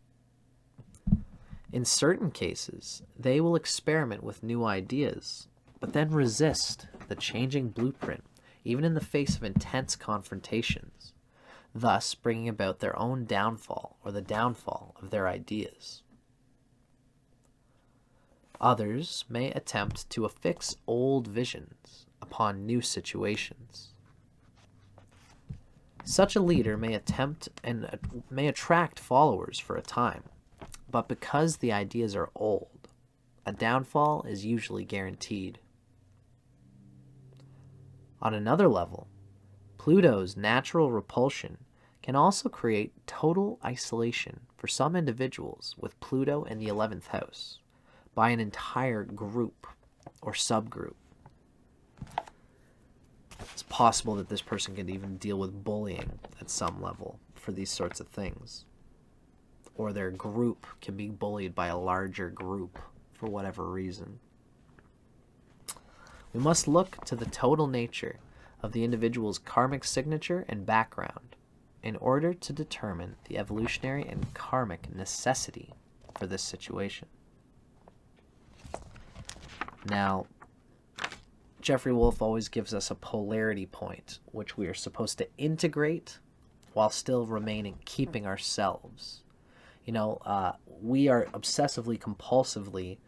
In certain cases, they will experiment with new ideas, but then resist the changing blueprint, even in the face of intense confrontations, thus bringing about their own downfall or the downfall of their ideas. Others may attempt to affix old visions upon new situations. Such a leader may attempt and may attract followers for a time, but because the ideas are old, a downfall is usually guaranteed. On another level, Pluto's natural repulsion can also create total isolation for some individuals with Pluto in the 11th house by an entire group or subgroup. It's possible that this person could even deal with bullying at some level for these sorts of things. or their group can be bullied by a larger group for whatever reason. We must look to the total nature of the individual's karmic signature and background in order to determine the evolutionary and karmic necessity for this situation. Now, Jeffrey Wolf always gives us a polarity point, which we are supposed to integrate while still keeping ourselves. We are obsessively, compulsively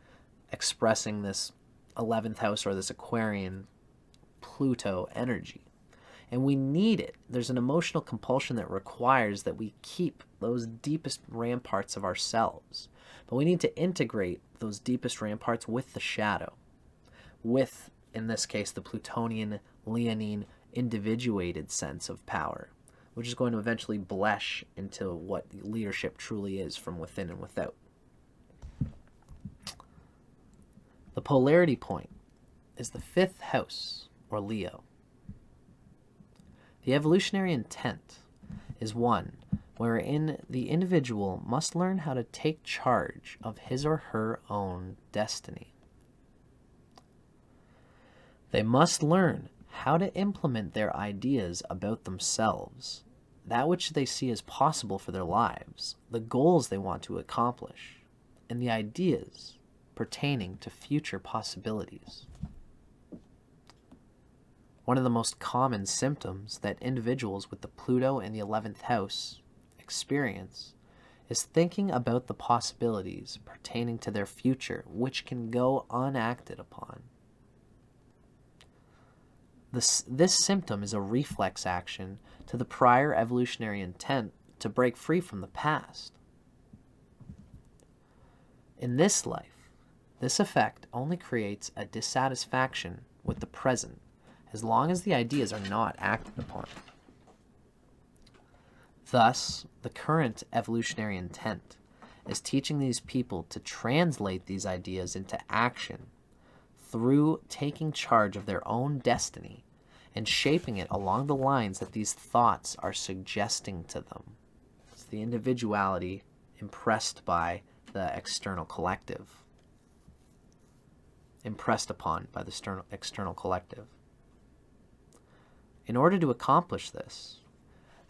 expressing this 11th house or this Aquarian Pluto energy. And we need it. There's an emotional compulsion that requires that we keep those deepest ramparts of ourselves. But we need to integrate those deepest ramparts with the shadow, with, in this case, the Plutonian, Leonine, individuated sense of power, which is going to eventually blesh into what leadership truly is from within and without. The polarity point is the 5th house, or Leo. The evolutionary intent is one wherein the individual must learn how to take charge of his or her own destiny. They must learn how to implement their ideas about themselves, that which they see as possible for their lives, the goals they want to accomplish, and the ideas pertaining to future possibilities. One of the most common symptoms that individuals with the Pluto in the 11th house experience is thinking about the possibilities pertaining to their future, which can go unacted upon. This symptom is a reflex action to the prior evolutionary intent to break free from the past. In this life, this effect only creates a dissatisfaction with the present as long as the ideas are not acted upon. Thus, the current evolutionary intent is teaching these people to translate these ideas into action through taking charge of their own destiny and shaping it along the lines that these thoughts are suggesting to them. It's the individuality impressed by the external collective, impressed upon by the external collective. In order to accomplish this,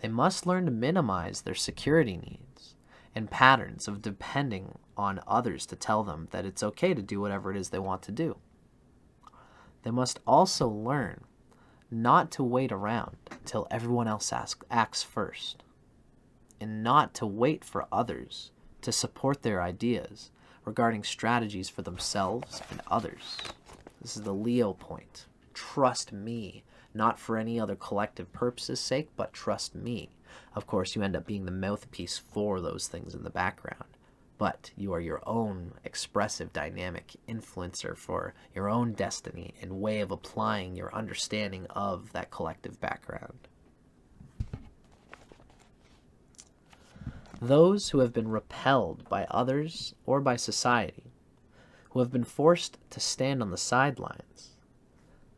they must learn to minimize their security needs and patterns of depending on others to tell them that it's okay to do whatever it is they want to do. They must also learn not to wait around until everyone else acts first, and not to wait for others to support their ideas regarding strategies for themselves and others. This is the Leo point. Trust me, not for any other collective purposes' sake, but trust me. Of course, you end up being the mouthpiece for those things in the background, but you are your own expressive, dynamic influencer for your own destiny and way of applying your understanding of that collective background. Those who have been repelled by others or by society, who have been forced to stand on the sidelines,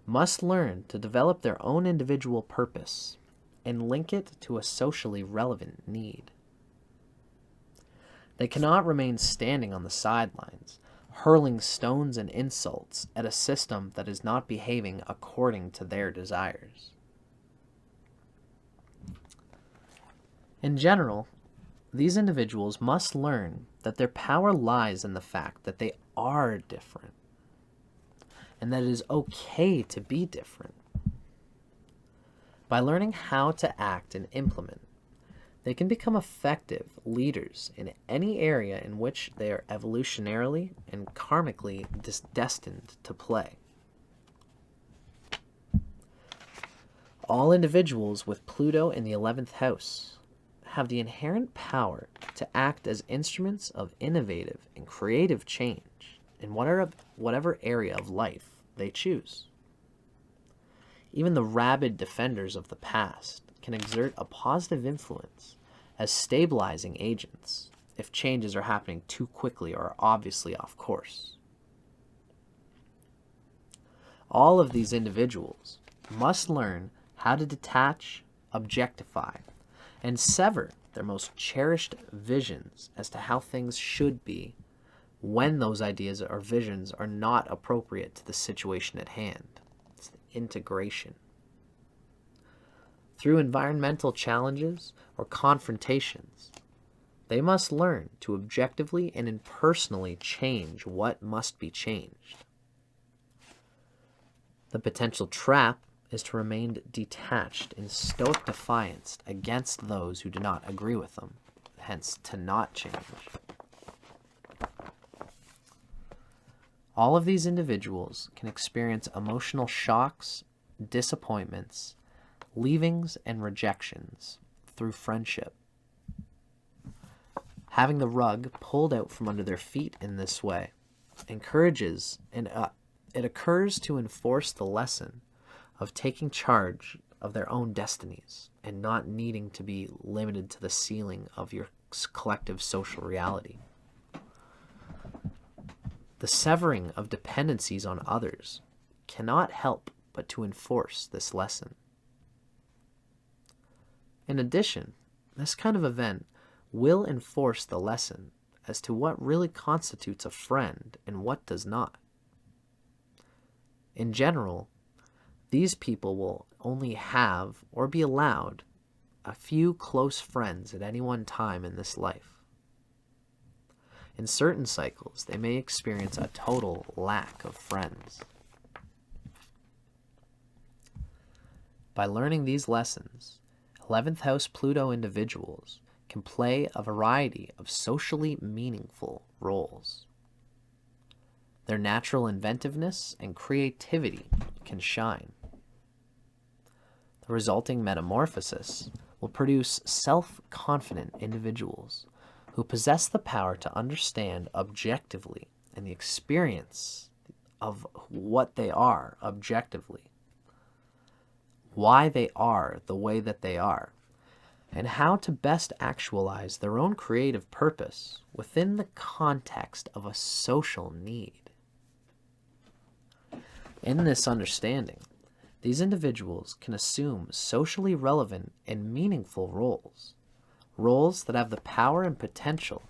must learn to develop their own individual purpose and link it to a socially relevant need. They cannot remain standing on the sidelines, hurling stones and insults at a system that is not behaving according to their desires. In general, these individuals must learn that their power lies in the fact that they are different, and that it is okay to be different. By learning how to act and implement, they can become effective leaders in any area in which they are evolutionarily and karmically destined to play. All individuals with Pluto in the 11th house have the inherent power to act as instruments of innovative and creative change in whatever area of life they choose. Even the rabid defenders of the past can exert a positive influence as stabilizing agents if changes are happening too quickly or are obviously off course. All of these individuals must learn how to detach, objectify, and sever their most cherished visions as to how things should be when those ideas or visions are not appropriate to the situation at hand. It's the integration. Through environmental challenges or confrontations, they must learn to objectively and impersonally change what must be changed. The potential trap is to remain detached in stoic defiance against those who do not agree with them, hence to not change. All of these individuals can experience emotional shocks, disappointments, leavings, and rejections through friendship. Having the rug pulled out from under their feet in this way encourages and it occurs to enforce the lesson of taking charge of their own destinies and not needing to be limited to the ceiling of your collective social reality. The severing of dependencies on others cannot help but to enforce this lesson. In addition, this kind of event will enforce the lesson as to what really constitutes a friend and what does not. In general, these people will only have or be allowed a few close friends at any one time in this life. In certain cycles, they may experience a total lack of friends. By learning these lessons, 11th house Pluto individuals can play a variety of socially meaningful roles. Their natural inventiveness and creativity can shine. The resulting metamorphosis will produce self-confident individuals who possess the power to understand objectively and the experience of what they are objectively, why they are the way that they are, and how to best actualize their own creative purpose within the context of a social need. In this understanding, these individuals can assume socially relevant and meaningful roles that have the power and potential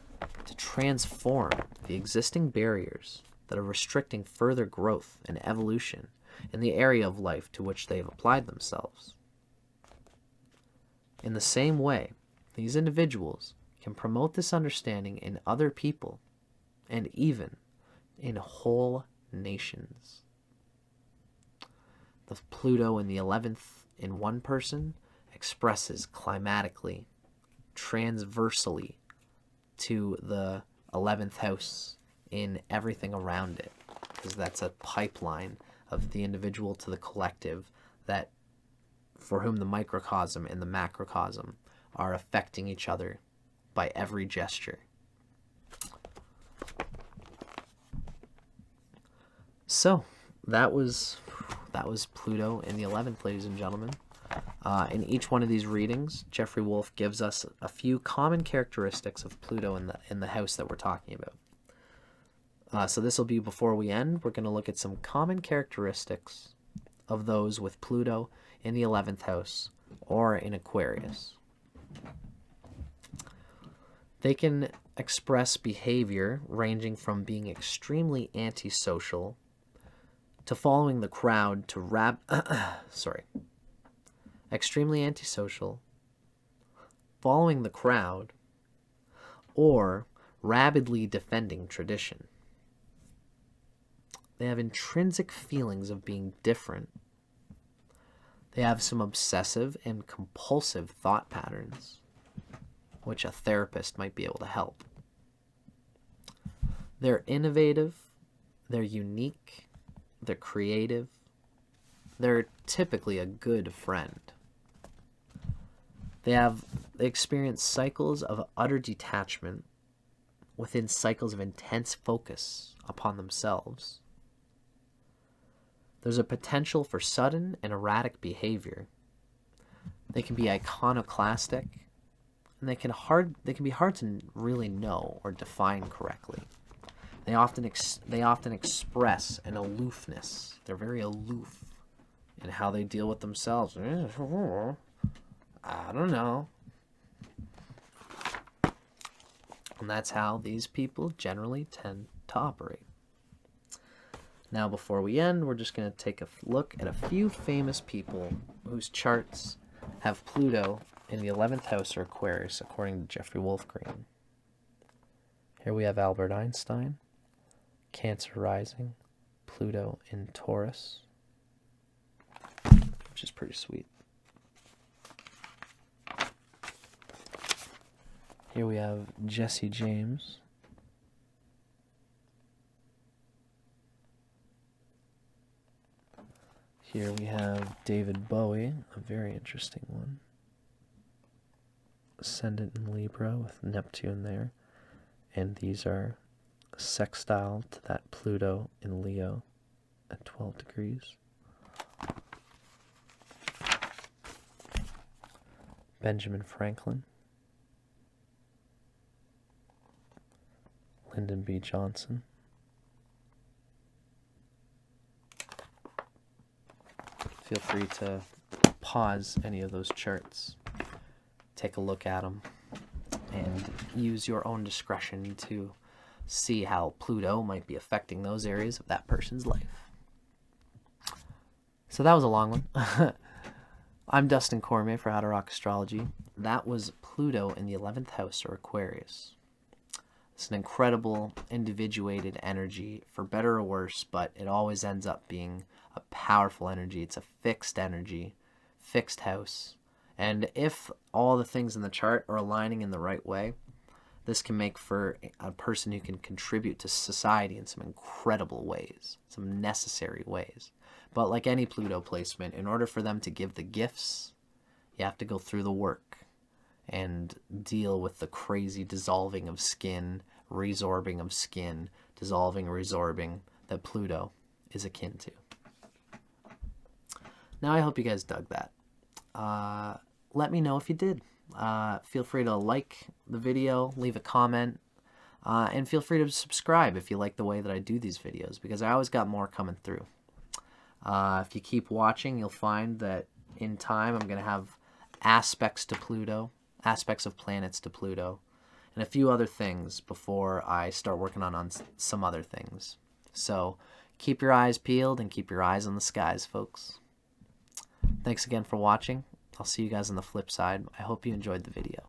to transform the existing barriers that are restricting further growth and evolution in the area of life to which they have applied themselves. In the same way, these individuals can promote this understanding in other people and even in whole nations. The Pluto in the 11th in one person expresses climatically, transversally to the 11th house in everything around it, because that's a pipeline of the individual to the collective that for whom the microcosm and the macrocosm are affecting each other by every gesture. So that was Pluto in the 11th, ladies and gentlemen. In each one of these readings, Jeffrey Wolf gives us a few common characteristics of Pluto in the house that we're talking about. So this will be before we end. We're going to look at some common characteristics of those with Pluto in the 11th house or in Aquarius. They can express behavior ranging from being extremely antisocial to following the crowd to extremely antisocial, following the crowd, or rabidly defending tradition. They have intrinsic feelings of being different. They have some obsessive and compulsive thought patterns, which a therapist might be able to help. They're innovative, they're unique, they're creative, they're typically a good friend. They experience cycles of utter detachment within cycles of intense focus upon themselves. There's a potential for sudden and erratic behavior. They can be iconoclastic, and they can be hard to really know or define correctly. They often express an aloofness. They're very aloof in how they deal with themselves. I don't know. And that's how these people generally tend to operate. Now, before we end, we're just going to take a look at a few famous people whose charts have Pluto in the 11th house or Aquarius, according to Jeffrey Wolfgreen. Here we have Albert Einstein, Cancer rising, Pluto in Taurus, which is pretty sweet. Here we have Jesse James, here we have David Bowie, a very interesting one. Ascendant in Libra with Neptune there. And these are sextile to that Pluto in Leo at 12 degrees. Benjamin Franklin. Lyndon B. Johnson. Feel free to pause any of those charts, take a look at them, and use your own discretion to see how Pluto might be affecting those areas of that person's life. So that was a long one. I'm Dustin Cormier for How to Rock Astrology. That was Pluto in the 11th house or Aquarius. It's an incredible individuated energy, for better or worse, but it always ends up being a powerful energy. It's a fixed energy, fixed house. And if all the things in the chart are aligning in the right way, this can make for a person who can contribute to society in some incredible ways, some necessary ways. But like any Pluto placement, in order for them to give the gifts, you have to go through the work and deal with the crazy dissolving of skin, resorbing of skin, dissolving, resorbing that Pluto is akin to. Now I hope you guys dug that. Let me know if you did. Feel free to like the video, leave a comment, and feel free to subscribe if you like the way that I do these videos, because I always got more coming through. If you keep watching, you'll find that in time I'm going to have aspects to Pluto, aspects of planets to Pluto, and a few other things before I start working on some other things. So keep your eyes peeled and keep your eyes on the skies, folks. Thanks again for watching. I'll see you guys on the flip side. I hope you enjoyed the video.